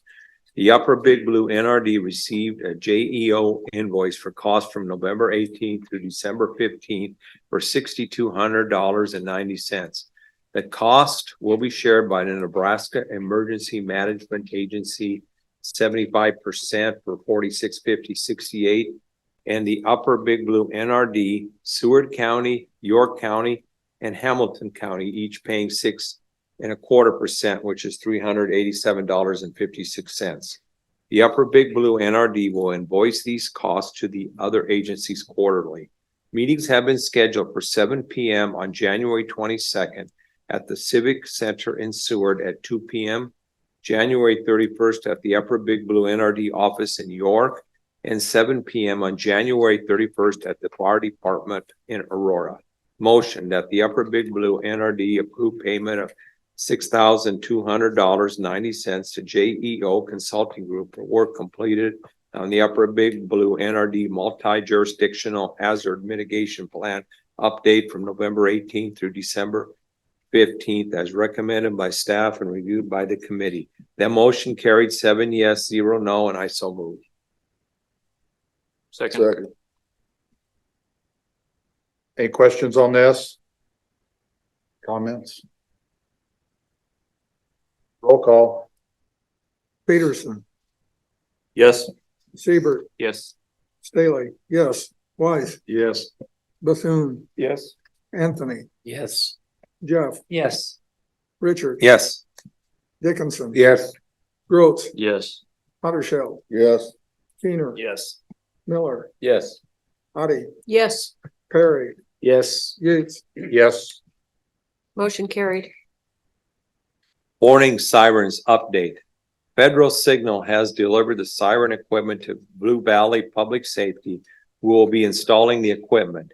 The Upper Big Blue NRD received a JEO invoice for cost from November 18th through December 15th for $6,200.90. The cost will be shared by the Nebraska Emergency Management Agency, 75% for $46.50.68, and the Upper Big Blue NRD, Seward County, York County, and Hamilton County, each paying 6.25%, which is $387.56. The Upper Big Blue NRD will invoice these costs to the other agencies quarterly. Meetings have been scheduled for 7 p.m. on January 22nd at the Civic Center in Seward at 2 p.m., January 31st at the Upper Big Blue NRD office in York, and 7 p.m. on January 31st at the Fire Department in Aurora. Motion that the Upper Big Blue NRD approve payment of $6,200.90 to JEO Consulting Group for work completed on the Upper Big Blue NRD multi-jurisdictional hazard mitigation plan update from November 18th through December 15th as recommended by staff and reviewed by the committee. That motion carried 7 yes, 0 no, and I so move. Second. Any questions on this? Comments? Roll call. Peterson, Yes. Siebert, Yes. Stahly, yes. Wiess, Yes. Bethune, Yes. Anthony, Yes. Jeff, Yes. Richard. Yes. Dickinson. Yes. Grotz, Yes. Houdersheldt, Yes. Kuehner, Yes. Miller, Yes. Otte, Yes, Perry, Yes. Yates. Yes. Motion carried. Warning sirens update. Federal Signal has delivered the siren equipment to Blue Valley Public Safety, who will be installing the equipment.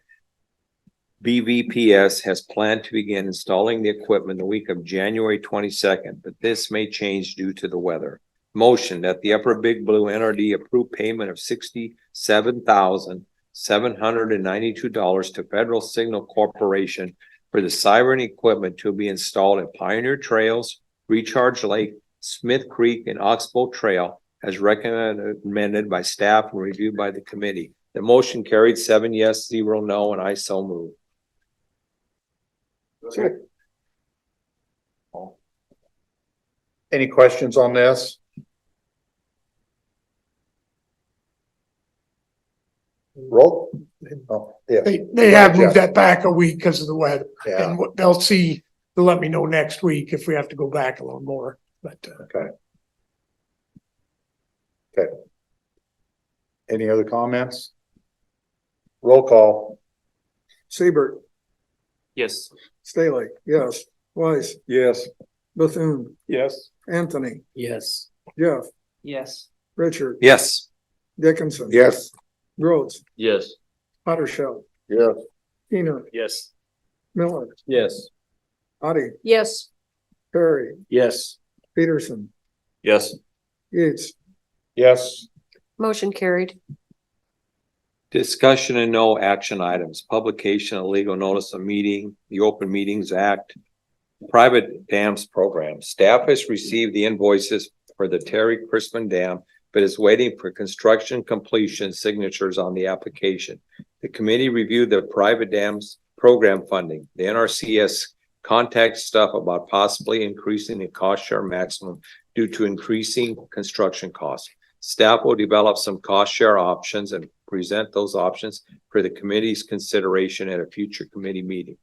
BVPS has planned to begin installing the equipment the week of January 22nd, but this may change due to the weather. Motion that the Upper Big Blue NRD approve payment of $67,792 to Federal Signal Corporation for the siren equipment to be installed at Pioneer Trails, Recharge Lake, Smith Creek, and Oxbow Trail as recommended by staff and reviewed by the committee. The motion carried 7 yes, 0 no, and I so move. Any questions on this? Roll. Oh, yeah. They have moved that back a week because of the weather. Yeah. And what they'll see, they'll let me know next week if we have to go back a little more, but. Okay. Okay. Any other comments? Roll call. Siebert, Yes. Stahly, yes. Wiess, Yes. Bethune, Yes. Anthony, Yes. Jeff, Yes. Richard. Yes. Dickinson. Yes. Grotz, Yes. Houdersheldt, Yes. Kuehner, Yes. Miller, Yes. Otte, yes, Perry, Yes. Peterson, Yes. Yates. Yes. Motion carried. Discussion and no action items, publication of legal notice of meeting, the Open Meetings Act, private dams program. Staff has received the invoices for the Terry Crispin Dam, but is waiting for construction completion signatures on the application. The committee reviewed the private dams program funding. The NRCS contact staff about possibly increasing the cost share maximum due to increasing construction costs. Staff will develop some cost share options and present those options for the committee's consideration at a future committee meeting.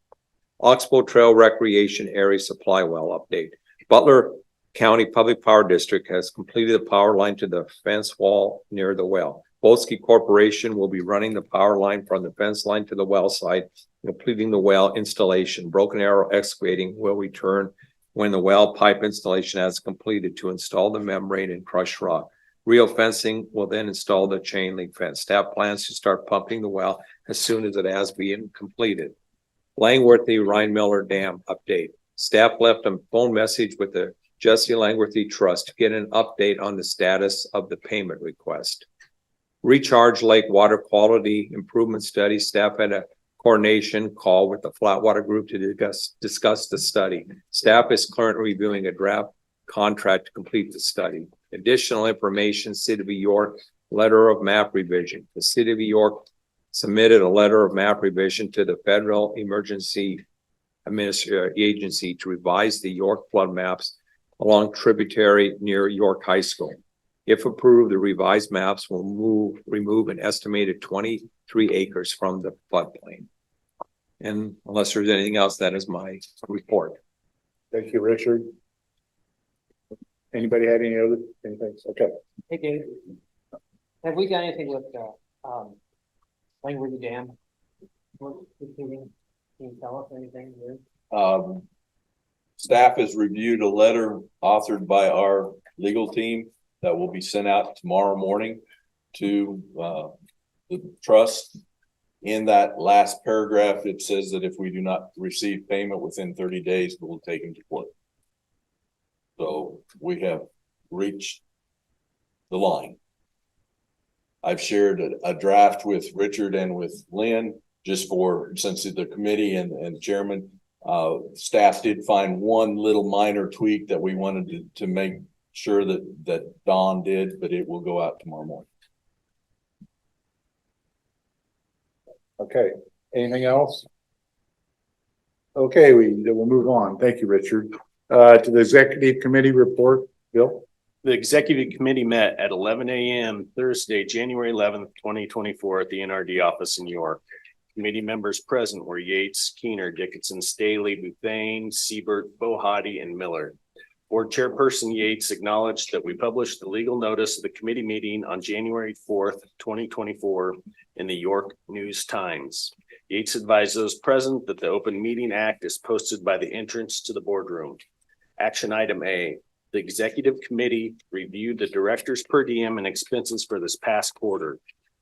Oxbow Trail Recreation Area Supply Well update. Butler County Public Power District has completed the power line to the fence wall near the well. Boski Corporation will be running the power line from the fence line to the well site, completing the well installation. Broken Arrow Excavating will return when the well pipe installation has completed to install the membrane and crushed rock. Rio Fencing will then install the chain link fence. Staff plans to start pumping the well as soon as it has been completed. Langworthy Rhine Miller Dam update. Staff left a phone message with the Jesse Langworthy Trust to get an update on the status of the payment request. Recharge Lake Water Quality Improvement Study. Staff had a coordination call with the Flatwater Group to discuss the study. Staff is currently reviewing a draft contract to complete the study. Additional information, City of York, letter of map revision. The City of York submitted a letter of map revision to the Federal Emergency Administrative Agency to revise the York flood maps along tributary near York High School. If approved, the revised maps will remove an estimated 23 acres from the floodplain. And unless there's anything else, that is my report. Thank you, Richard. Anybody had anything? Okay. Hey, Dave. Have we got anything with, Langworthy Dam? Can you tell us anything there? Staff has reviewed a letter authored by our legal team that will be sent out tomorrow morning to the trust. In that last paragraph, it says that if we do not receive payment within 30 days, we'll take him to court. So we have reached the line. I've shared a draft with Richard and with Lynn, just for, since the committee and chairman, staff did find one little minor tweak that we wanted to make sure that Dawn did, but it will go out tomorrow morning. Okay, anything else? Okay, we'll move on. Thank you, Richard. To the executive committee report, Bill. The executive committee met at 11 a.m. Thursday, January 11th, 2024 at the NRD office in York. Committee members present were Yates, Kuehner, Dickinson, Stahly, Bethune, Siebert, Bohaty, and Miller. Board Chairperson Yates acknowledged that we published the legal notice of the committee meeting on January 4th, 2024 in the York News Times. Yates advised those present that the Open Meeting Act is posted by the entrance to the boardroom. Action item A, the executive committee reviewed the director's per diem and expenses for this past quarter.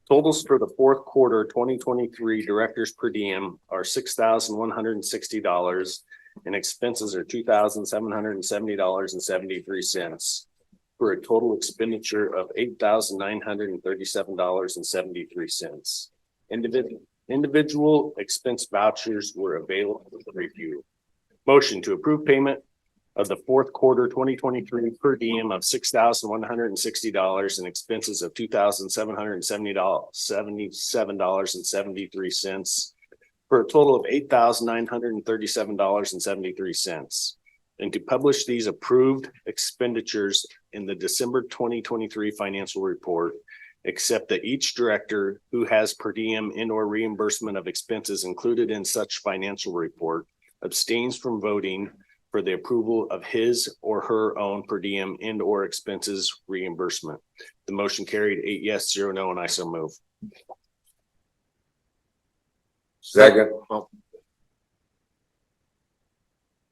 Totals for the fourth quarter 2023 director's per diem are $6,160 and expenses are $2,770.73 for a total expenditure of $8,937.73. Individual expense vouchers were available for review. Motion to approve payment of the fourth quarter 2023 per diem of $6,160 and expenses of $2,777.73 for a total of $8,937.73. And to publish these approved expenditures in the December 2023 financial report, except that each director who has per diem and or reimbursement of expenses included in such financial report abstains from voting for the approval of his or her own per diem and or expenses reimbursement. The motion carried 8 yes, 0 no, and I so move. Second.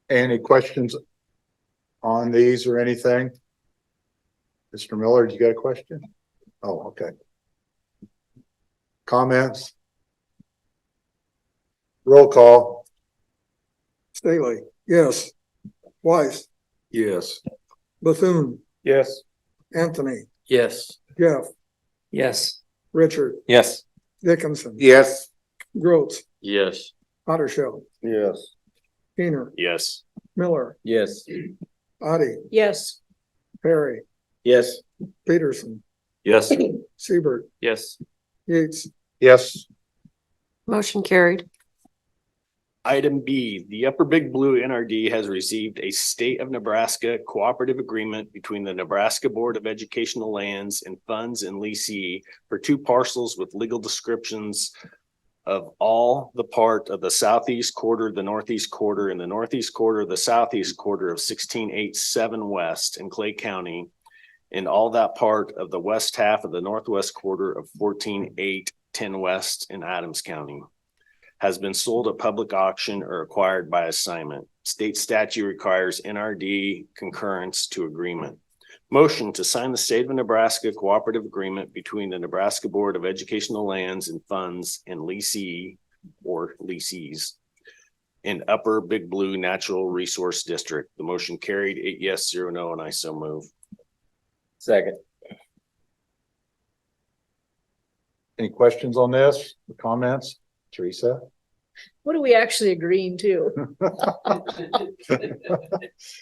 Any questions on these or anything? Mr. Miller, you got a question? Oh, okay. Comments? Roll call. Stahly, yes. Wiess, Yes. Bethune, Yes. Anthony, Yes. Jeff, Yes. Richard, Yes. Dickinson, Yes. Grotz, Yes. Houdersheldt, Yes. Kuehner, Yes. Miller, Yes. Otte, Yes. Perry, Yes. Peterson, Yes. Siebert, Yes. Yates, Yes. Motion carried. Item B, the Upper Big Blue NRD has received a State of Nebraska cooperative agreement between the Nebraska Board of Educational Lands and Funds and Leasee for 2 parcels with legal descriptions of all the part of the southeast quarter, the northeast quarter, and the northeast quarter, the southeast quarter of 1687 West in Clay County, and all that part of the west half of the northwest quarter of 14810 West in Adams County. Has been sold at public auction or acquired by assignment. State statute requires NRD concurrence to agreement. Motion to sign the State of Nebraska cooperative agreement between the Nebraska Board of Educational Lands and Funds and Leasee or leasees in Upper Big Blue Natural Resource District. The motion carried 8 yes, 0 no, and I so move. Second. Any questions on this? Comments? Teresa? What are we actually agreeing to?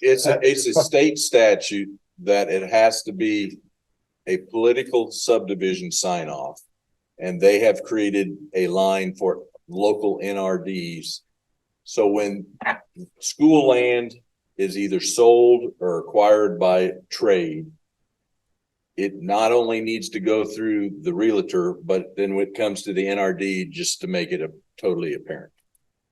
It's a state statute that it has to be a political subdivision sign off. And they have created a line for local NRDs. So when school land is either sold or acquired by trade, it not only needs to go through the realtor, but then when it comes to the NRD, just to make it totally apparent.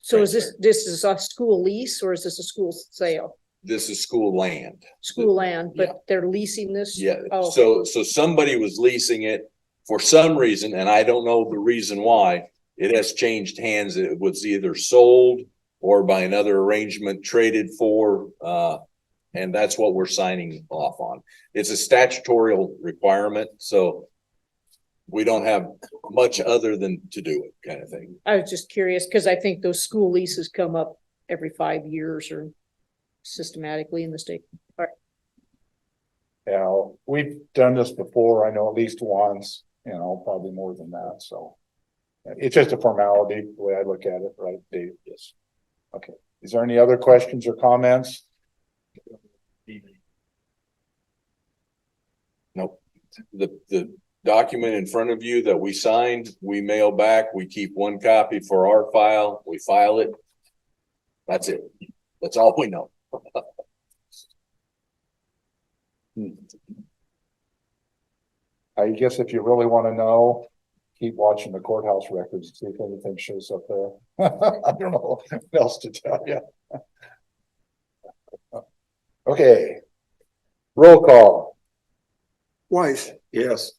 So is this is a school lease or is this a school sale? This is school land. School land, but they're leasing this? Yeah, Oh, so somebody was leasing it for some reason, and I don't know the reason why. It has changed hands. It was either sold or by another arrangement traded for, and that's what we're signing off on. It's a statutorial requirement, so we don't have much other than to do it, kind of thing. I was just curious because I think those school leases come up every 5 years or systematically in the state. All right. Yeah, we've done this before, I know at least once, probably more than that, so. It's just a formality, the way I look at it, right, Dave? Yes. Okay, is there any other questions or comments? Nope. The document in front of you that we signed, we mail back, we keep one copy for our file, we file it. That's it. That's all we know. I guess if you really want to know, keep watching the courthouse records, see if anything shows up there. I don't know what else to tell you. Okay. Roll call. Weiss, Yes.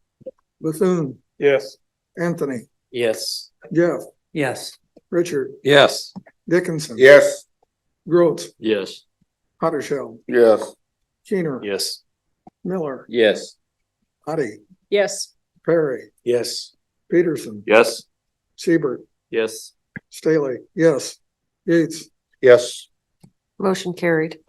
Bethune, Yes. Anthony, Yes. Jeff, Yes. Richard, Yes. Dickinson. Yes. Grotz, Yes. Houdersheldt, Yes. Kuehner, Yes. Miller, Yes. Otte, Yes. Perry, Yes. Peterson, Yes. Siebert, Yes. Stahly, yes. Yates, Yes. Motion carried.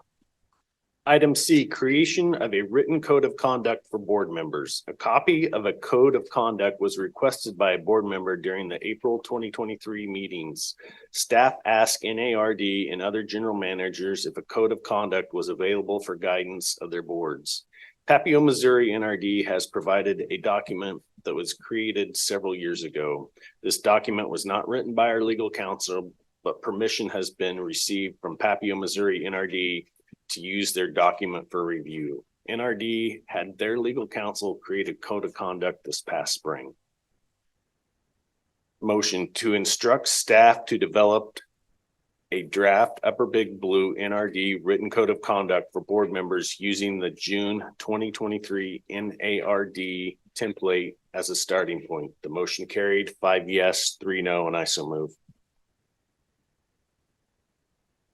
Item C, creation of a written code of conduct for board members. A copy of a code of conduct was requested by a board member during the April 2023 meetings. Staff asked NARD and other general managers if a code of conduct was available for guidance of their boards. Papio, Missouri NRD has provided a document that was created several years ago. This document was not written by our legal counsel, but permission has been received from Papio, Missouri NRD to use their document for review. NRD had their legal counsel create a code of conduct this past spring. Motion to instruct staff to develop a draft Upper Big Blue NRD written code of conduct for board members using the June 2023 NARD template as a starting point. The motion carried 5 yes, 3 no, and I so move.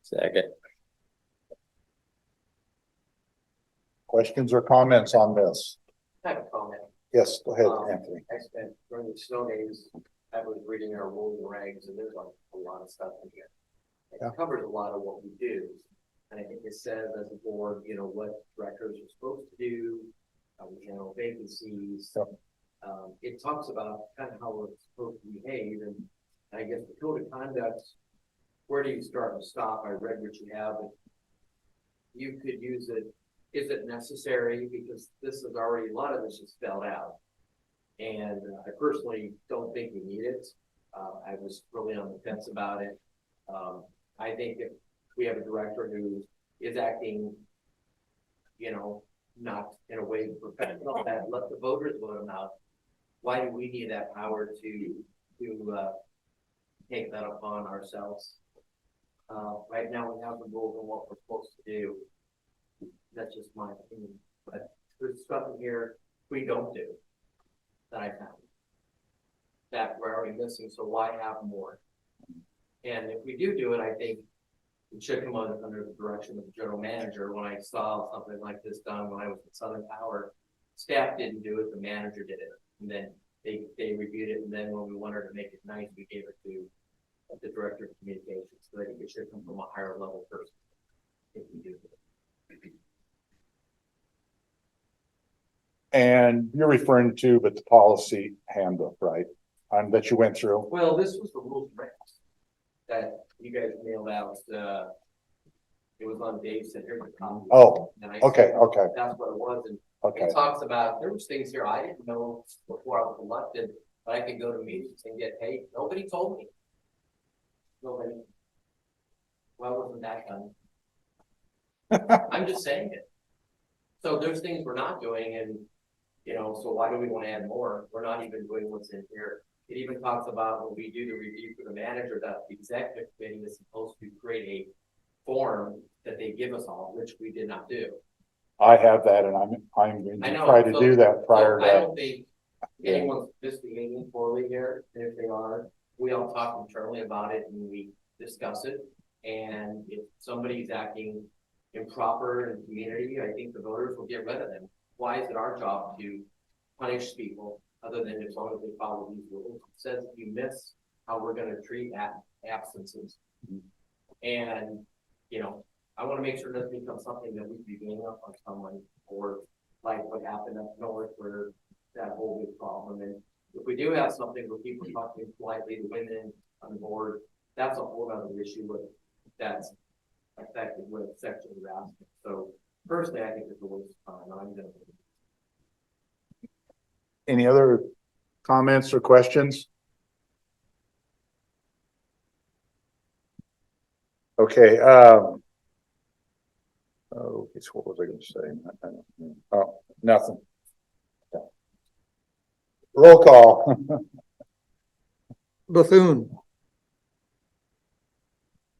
Second. Questions or comments on this? I have a comment. Yes, go ahead, Um, Anthony. I spent during the snow days, I was reading our rules and regs, and there's a lot of stuff in here. It covers a lot of what we do. And I think it says as a board, what directors are supposed to do, how we handle vacancies. It talks about kind of how we're supposed to behave, and I guess the code of conduct, where do you start and stop? I read what you have, and you could use it. Is it necessary? Because this is already, a lot of this is spelled out. And I personally don't think we need it. I was really on the fence about it. I think if we have a director who is acting, not in a way professional, that let the voters vote him out. Why do we need that power to take that upon ourselves? Right now we have the rules on what we're supposed to do. That's just my opinion, but there's stuff in here we don't do that I found that we're already missing. So why have more? And if we do it, I think it should come under the direction of the general manager. When I saw something like this done when I was at Southern Power, staff didn't do it, the manager did it, and then they reviewed it. And then when we wanted to make it nice, we gave it to the director of communications. So I think it should come from a higher level person if we do it. And you're referring to the policy handbook, right? That you went through. Well, this was the rules and regs. that you guys mailed out, it was on Dave's and here's the copy. Oh, And I okay, said, okay, That's what it was, and okay. it talks about, there was things here I didn't know before I was elected, but I could go to meetings and get paid. Nobody told me. Nobody. Why wasn't that done? I'm just saying it. So there's things we're not doing and, you know, so why do we want to add more? We're not even doing what's in here. It even talks about when we do the review for the manager, that the executive committee is supposed to create a form that they give us all, which we did not do. I have that and I'm going I to know, try to so- do that prior so I to. don't think anyone's misbehaving poorly here, and if they are, we all talk internally about it and we discuss it. And if somebody's acting improper in the community, I think the voters will get rid of them. Why is it our job to punish people other than as long as they follow these rules? It says if you miss how we're gonna treat absences. And, you know, I wanna make sure it doesn't become something that we be beating up on someone, or like what happened up north where that whole big problem. And if we do have something where people are talking politely to women on the board, that's a whole other issue with that's affected with sexual harassment. So personally, I think it's a waste of time. I'm gonna. Any other comments or questions? Okay, oh, so what was I gonna say? Oh, nothing. Roll call. Bethune,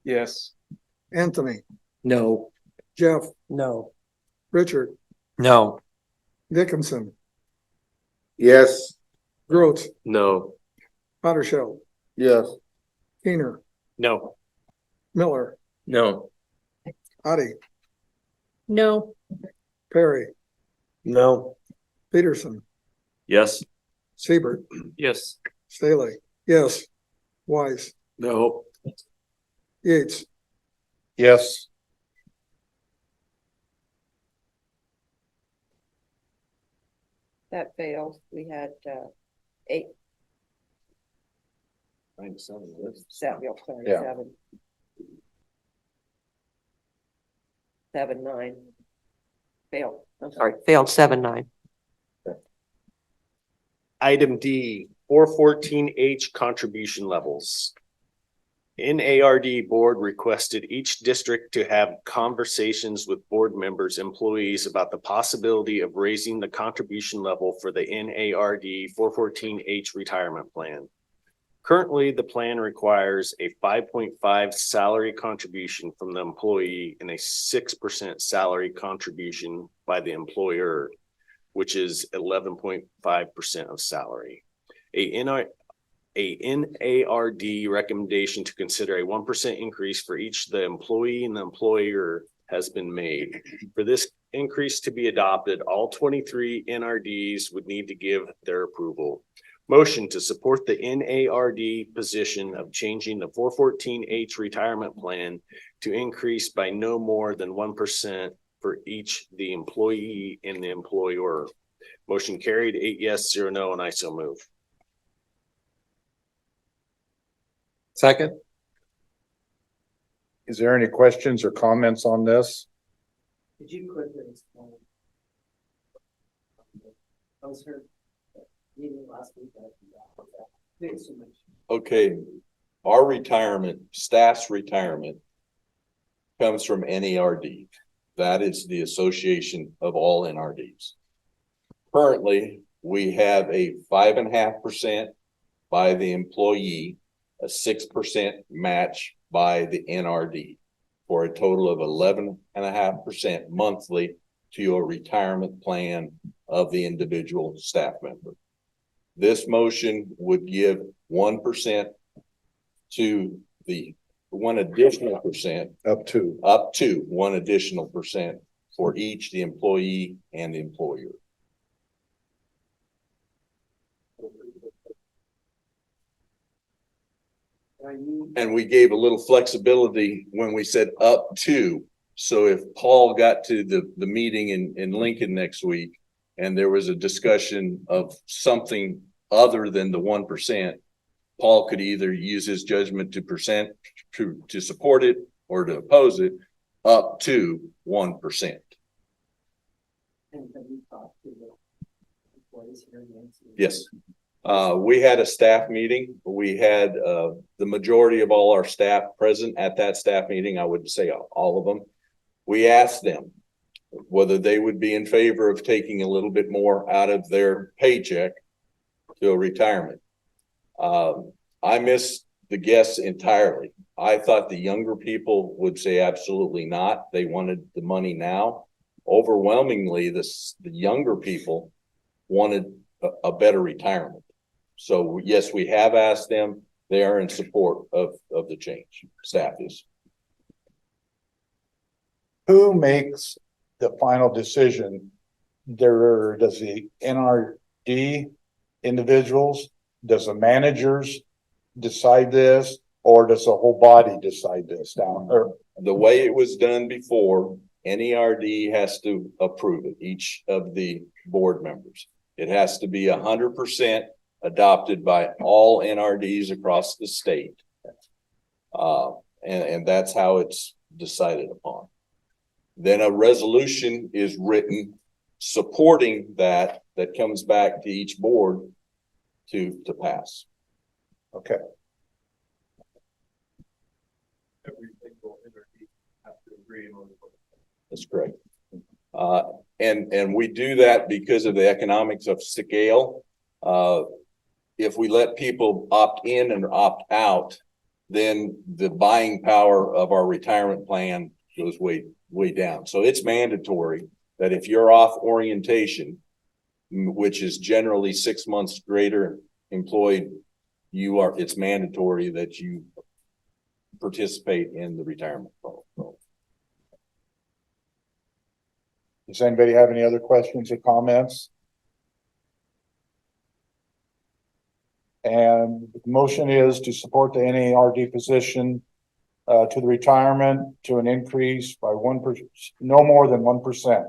Yes. Anthony, No. Jeff, No. Richard, No. Dickinson, Yes. Grotz, No. Houdersheldt, Yes. Kuehner, No. Miller, No. Otte, No. Perry, No. Peterson, Yes. Siebert, Yes. Stahly, yes. Wiess, No. Yates, Yes. That failed. We had, 8, 7. 7-9. Failed. I'm sorry, failed 7-9. Item D, 414H contribution levels. NARD board requested each district to have conversations with board members, employees about the possibility of raising the contribution level for the NARD 414H retirement plan. Currently, the plan requires a 5.5 salary contribution from the employee and a 6% salary contribution by the employer, which is 11.5% of salary. A NARD recommendation to consider a 1% increase for each the employee and the employer has been made. For this increase to be adopted, all 23 NRDs would need to give their approval. Motion to support the NARD position of changing the 414H retirement plan to increase by no more than 1% for each the employee and the employer. Motion carried, 8 yes, 0 no, and I so move. Second? Is there any questions or comments on this? Could you quickly explain? I was here meeting last week. Thanks so much. Okay, our retirement, staff's retirement comes from NARD. That is the association of all NRDs. Currently, we have a 5.5% by the employee, a 6% match by the NRD, for a total of 11.5% monthly to your retirement plan of the individual staff member. This motion would give 1% to the 1 additional percent, up to 1 additional percent for each the employee and the employer. And we gave a little flexibility when we said up to. So if Paul got to the meeting in Lincoln next week and there was a discussion of something other than the 1%, Paul could either use his judgment to to support it or to oppose it up to 1%. Yes. We had a staff meeting. We had, the majority of all our staff present at that staff meeting. I would say all of them. We asked them whether they would be in favor of taking a little bit more out of their paycheck to a retirement. I missed the guests entirely. I thought the younger people would say absolutely not. They wanted the money now. Overwhelmingly, the younger people wanted a better retirement. So yes, we have asked them. They are in support of the change. Staff is. Who makes the final decision? Does the NRD individuals, does the managers decide this, or does the whole body decide this down there? The way it was done before, NERD has to approve it, each of the board members. It has to be 100% adopted by all NRDs across the state. And that's how it's decided upon. Then a resolution is written supporting that comes back to each board to pass. Okay. That's correct. And we do that because of the economics of scale. If we let people opt in and opt out, then the buying power of our retirement plan goes way down. So it's mandatory that if you're off orientation, which is generally 6 months greater employed, it's mandatory that you participate in the retirement program. Does anybody have any other questions or comments? And the motion is to support the NARD position to the retirement to an increase by 1%, no more than 1%.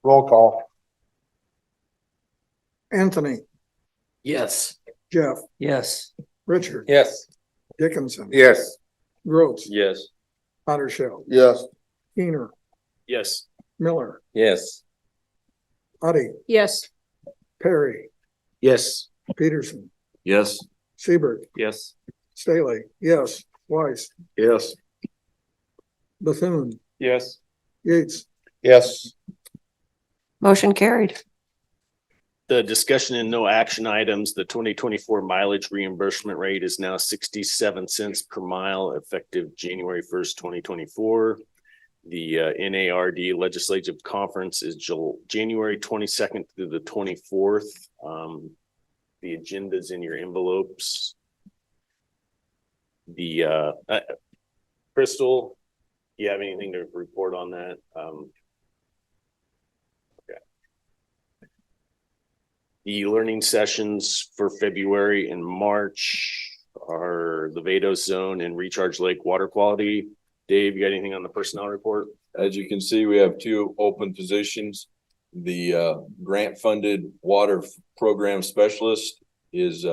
Roll call. Anthony, Yes. Jeff, Yes. Richard, Yes. Dickinson, Yes. Grotz, Yes. Houdersheldt, Yes. Kuehner, Yes. Miller, Yes. Otte, Yes. Perry, Yes. Peterson, Yes. Siebert, Yes. Stahly, yes, Wiess, Yes. Bethune, Yes. Yates. Yes. Motion carried. The discussion and no action items, the 2024 mileage reimbursement rate is now 67 cents per mile effective January 1st, 2024. The NARD Legislative Conference is January 22nd through the 24th. The agenda's in your envelopes. The Crystal, do you have anything to report on that? Okay. The learning sessions for February and March are the Vados Zone and Recharge Lake water quality. Dave, you got anything on the personnel report? As you can see, we have 2 open positions. The grant-funded water program specialist is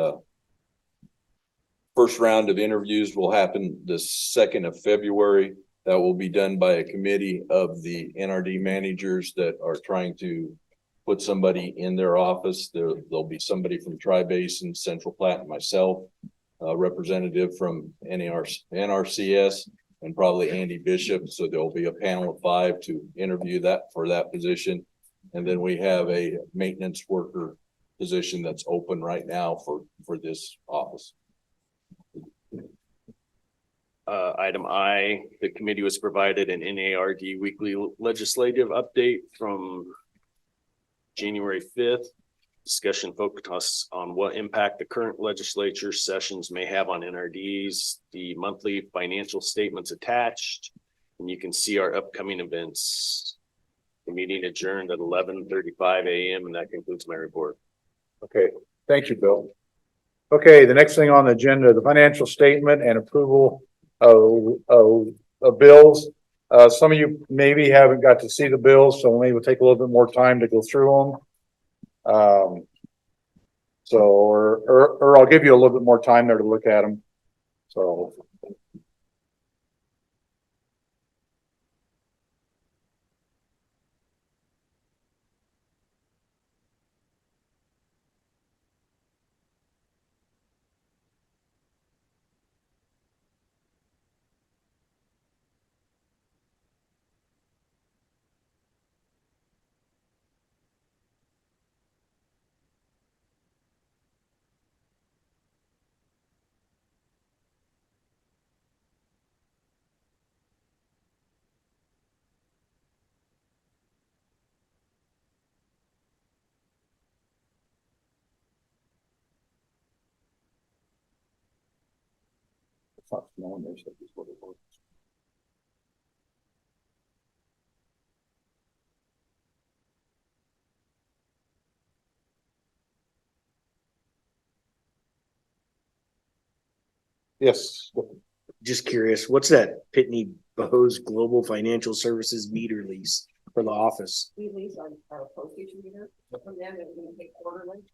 first round of interviews will happen the 2nd of February. That will be done by a committee of the NRD managers that are trying to put somebody in their office. There'll be somebody from Tri-Basin, Central Platte, and myself, a representative from NRCS, and probably Andy Bishop. So there'll be a panel of 5 to interview for that position. And then we have a maintenance worker position that's open right now for this office. Item I, the committee was provided an NARD weekly legislative update from January 5th. Discussion focused on what impact the current legislature sessions may have on NRDs, the monthly financial statements attached, and you can see our upcoming events. The meeting adjourned at 11:35 a.m. and that concludes my report. Okay, thank you, Bill. Okay, the next thing on the agenda, the financial statement and approval of bills. Some of you maybe haven't got to see the bills, so maybe we'll take a little bit more time to go through them. So, or I'll give you a little bit more time there to look at them. So. Yes. Just curious, what's that Pitney Bowes Global Financial Services meter lease for the office? We lease our postage meter from them and we pay quarterly.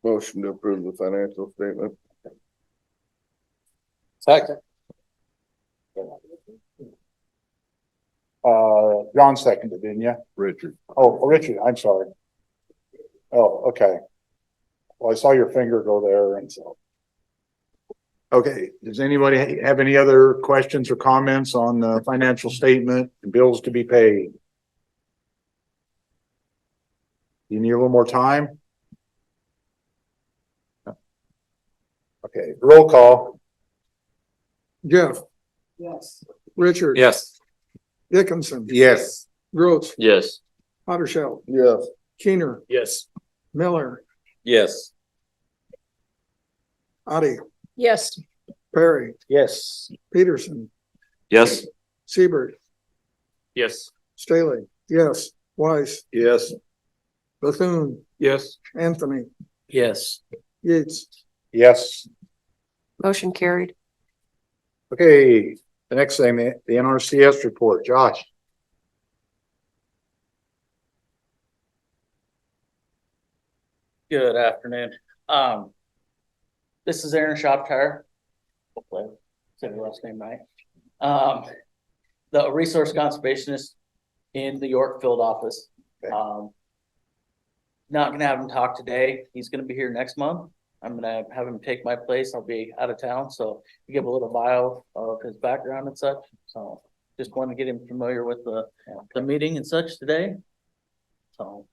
Motion to approve the financial statement. Second. John seconded, didn't you? Richard. Oh, Richard, I'm sorry. Oh, okay. Well, I saw your finger go there and so. Okay, does anybody have any other questions or comments on the financial statement and bills to be paid? You need a little more time? Okay, roll call. Jeff, Yes. Richard. Yes. Dickinson. Yes. Grotz, Yes. Houdersheldt, Yes. Kuehner, Yes. Miller, Yes. Otte, Yes. Perry, Yes. Peterson, Yes. Siebert, Yes. Stahly, yes, Wiess, Yes. Bethune, Yes. Anthony, Yes. Yates. Yes. Motion carried. Okay, the next thing, the NRCS report, Josh. Good afternoon. This is Aaron Shoptire. Hopefully, I said your last name right. The resource conservationist in the York field office. Not gonna have him talk today. He's gonna be here next month. I'm gonna have him take my place. I'll be out of town, so give a little bio of his background and such. So just want to get him familiar with the meeting and such today. So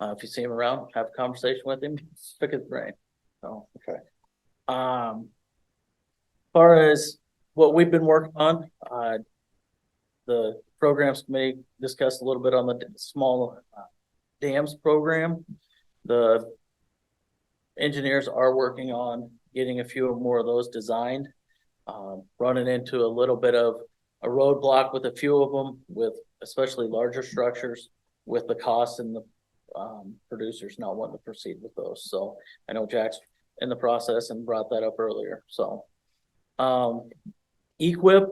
if you see him around, have a conversation with him, pick his brain. So Okay. Far as what we've been working on, the programs committee discussed a little bit on the small dams program. The engineers are working on getting a few more of those designed. Running into a little bit of a roadblock with a few of them, with especially larger structures, with the cost and the producers not wanting to proceed with those. So I know Jack's in the process and brought that up earlier. So equip,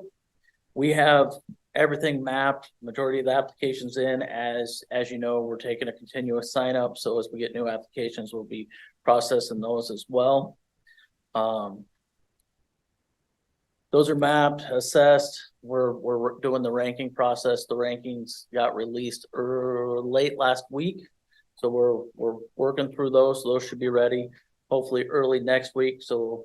we have everything mapped, majority of the applications in. As you know, we're taking a continuous sign up. So as we get new applications, we'll be processing those as well. Those are mapped, assessed. We're doing the ranking process. The rankings got released late last week. So we're working through those. Those should be ready hopefully early next week. So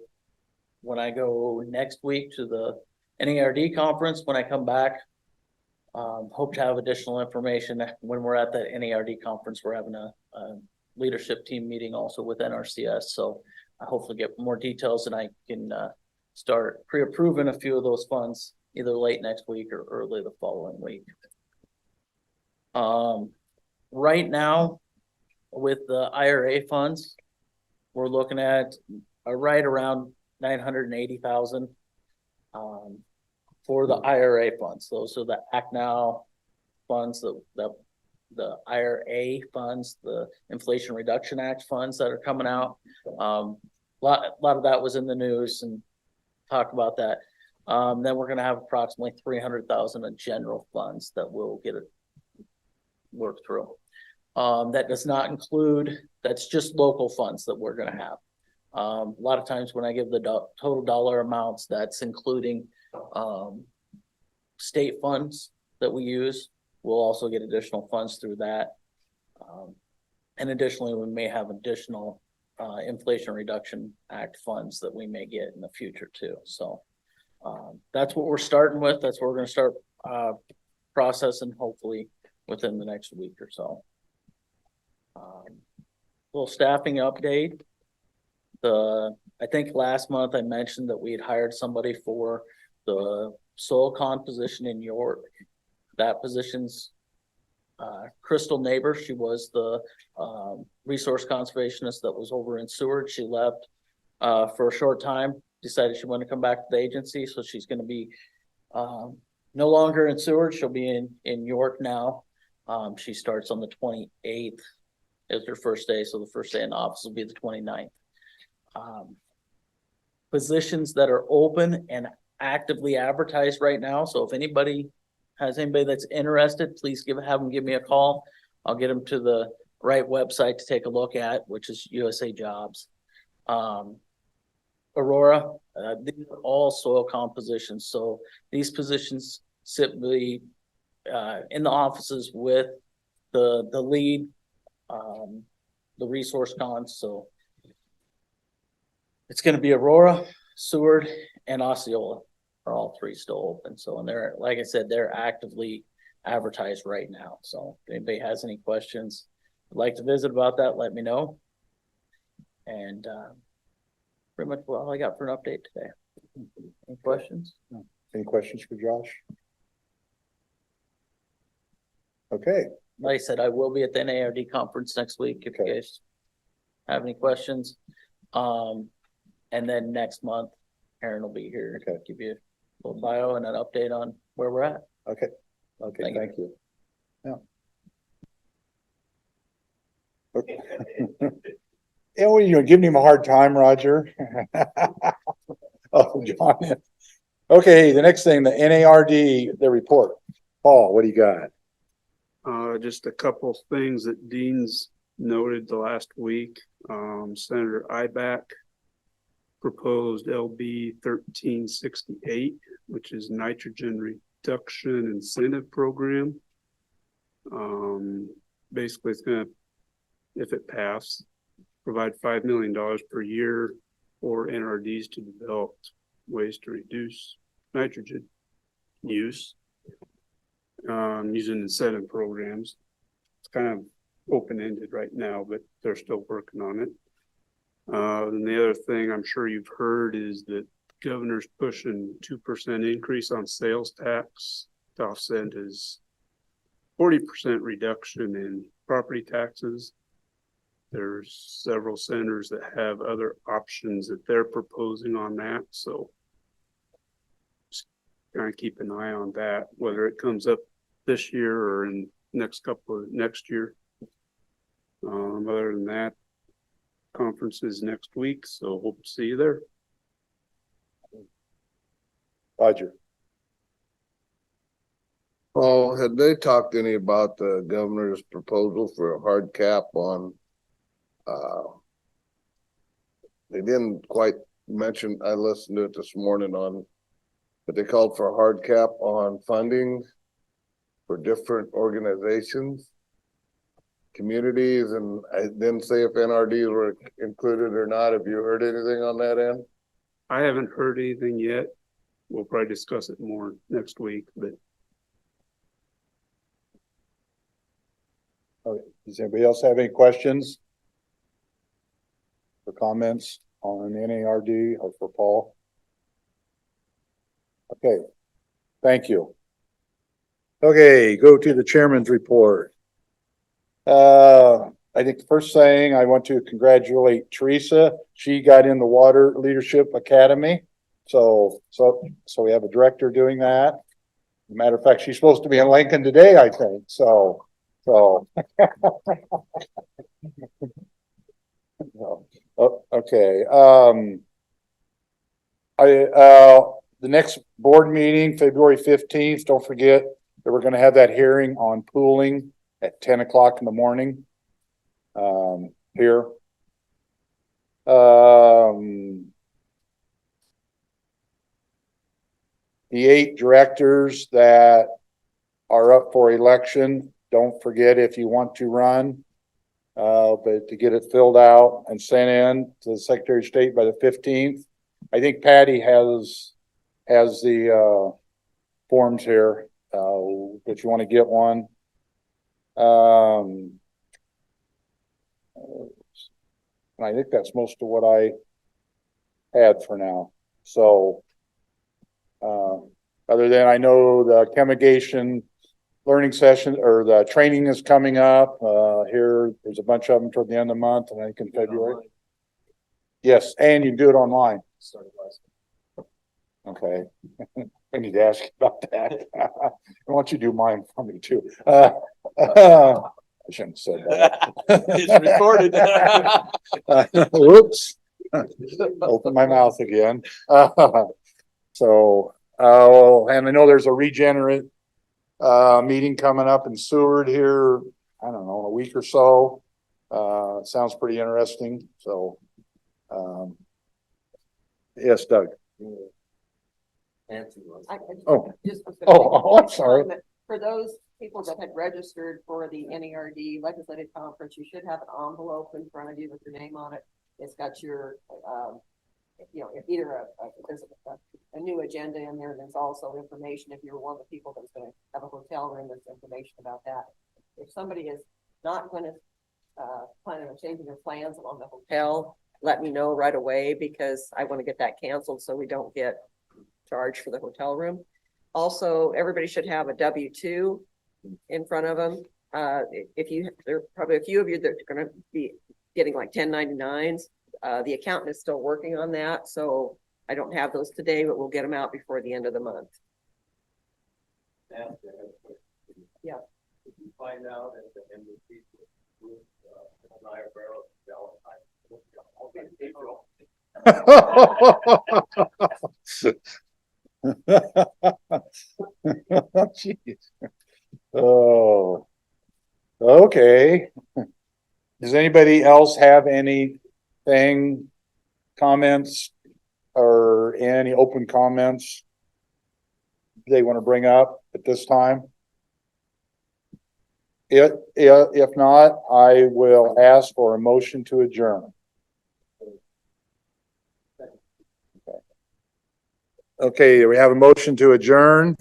when I go next week to the NERD conference, when I come back, hope to have additional information. When we're at the NERD conference, we're having a leadership team meeting also with NRCS. So I hopefully get more details and I can start pre-approving a few of those funds either late next week or early the following week. Right now with the IRA funds, we're looking at right around 980,000 for the IRA funds. Those are the Act Now funds that the IRA funds, the Inflation Reduction Act funds that are coming out. Lot of that was in the news and talk about that. Then we're gonna have approximately 300,000 in general funds that we'll get it worked through. That does not include, that's just local funds that we're gonna have. A lot of times when I give the total dollar amounts, that's including, state funds that we use. We'll also get additional funds through that. And additionally, we may have additional, Inflation Reduction Act funds that we may get in the future too. So, that's what we're starting with. That's what we're gonna start, processing hopefully within the next week or so. Little staffing update. I think last month I mentioned that we had hired somebody for the soil con position in York. That position's Crystal Neighbor. She was the resource conservationist that was over in Seward. She left for a short time, decided she wanted to come back to the agency, so she's going to be no longer in Seward. She'll be in York now. She starts on the 28th is her first day, so the first day in the office will be the 29th. Positions that are open and actively advertised right now. So if anybody has anybody that's interested, please have them give me a call. I'll get them to the right website to take a look at, which is USA Jobs. Aurora, these are all soil compositions. So these positions sit in the offices with the lead, the resource cons. So it's going to be Aurora, Seward, and Osceola are all three still open. So, and they're, like I said, they're actively advertised right now. So if anybody has any questions, would like to visit about that, let me know. And pretty much all I got for an update today. Any questions? No. Any questions for Josh? Okay. Like I said, I will be at the NARD conference next week if you guys have any questions. And then next month, Aaron will be here to give you a little bio and an update on where we're at. Okay. Okay. Thank you. Yeah. Okay. Yeah, well, you're giving him a hard time, Roger. Oh, John. Okay, the next thing, the NARD, the report. Paul, what do you got? Just a couple things that Dean's noted the last week. Senator Iback proposed LB 1368, which is nitrogen reduction incentive program. Basically, it's going to, if it passes, provide $5 million per year for NRDs to develop ways to reduce nitrogen use using incentive programs. It's kind of open-ended right now, but they're still working on it. And the other thing I'm sure you've heard is that the governor's pushing 2% increase on sales tax to offset his 40% reduction in property taxes. There's several senators that have other options that they're proposing on that. So just kind of keep an eye on that, whether it comes up this year or in next year. Other than that, conference is next week, so hope to see you there. Roger. Oh, had they talked any about the governor's proposal for a hard cap on, they didn't quite mention, I listened to it this morning but they called for a hard cap on funding for different organizations, communities, and I didn't say if NRDs were included or not. Have you heard anything on that end? I haven't heard anything yet. We'll probably discuss it more next week, but. Okay. Does anybody else have any questions or comments on NARD or for Paul? Okay, thank you. Okay, go to the chairman's report. I think the first thing I want to congratulate Teresa. She got in the Water Leadership Academy. So we have a director doing that. Matter of fact, she's supposed to be in Lincoln today, I think. So So. Okay, the next board meeting, February 15th, don't forget that we're gonna have that hearing on pooling at 10 o'clock in the morning. Here. The 8 directors that are up for election, don't forget if you want to run. But to get it filled out and sent in to the Secretary of State by the 15th. I think Patty has the forms here, if you want to get one. And I think that's most of what I had for now. So, other than I know the chemigation learning session or the training is coming up. There's a bunch of them toward the end of the month, and I think in February. Yes, and you can do it online. Okay. I need to ask you about that. I want you to do mine for me too. I shouldn't have said that. It's recorded. Whoops. Open my mouth again. So, and I know there's a regenerate meeting coming up in Seward here, I don't know, in a week or so. It sounds pretty interesting. So, yes, Doug. I'm sorry. For those people that had registered for the NERD legislative conference, you should have an envelope in front of you with your name on it. It's got your, either there's a new agenda in there. There's also information if you're one of the people that's going to have a hotel room. There's information about that. If somebody is not going to planning on changing their plans on the hotel, let me know right away because I want to get that canceled so we don't get charged for the hotel room. Also, everybody should have a W-2 in front of them. There are probably a few of you that are going to be getting like 1099s. The accountant is still working on that, so I don't have those today, but we'll get them out before the end of the month. Yeah. If you find out at the end of the Jeez. Oh, okay. Does anybody else have anything, comments, or any open comments they want to bring up at this time? If not, I will ask for a motion to adjourn. Okay, we have a motion to adjourn.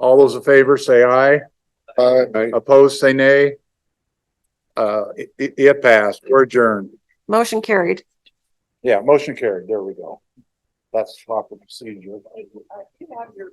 All those in favor say aye. Aye. Opposed, say nay. It passed. We're adjourned. Motion carried. Yeah, motion carried. There we go. That's proper procedure. You have your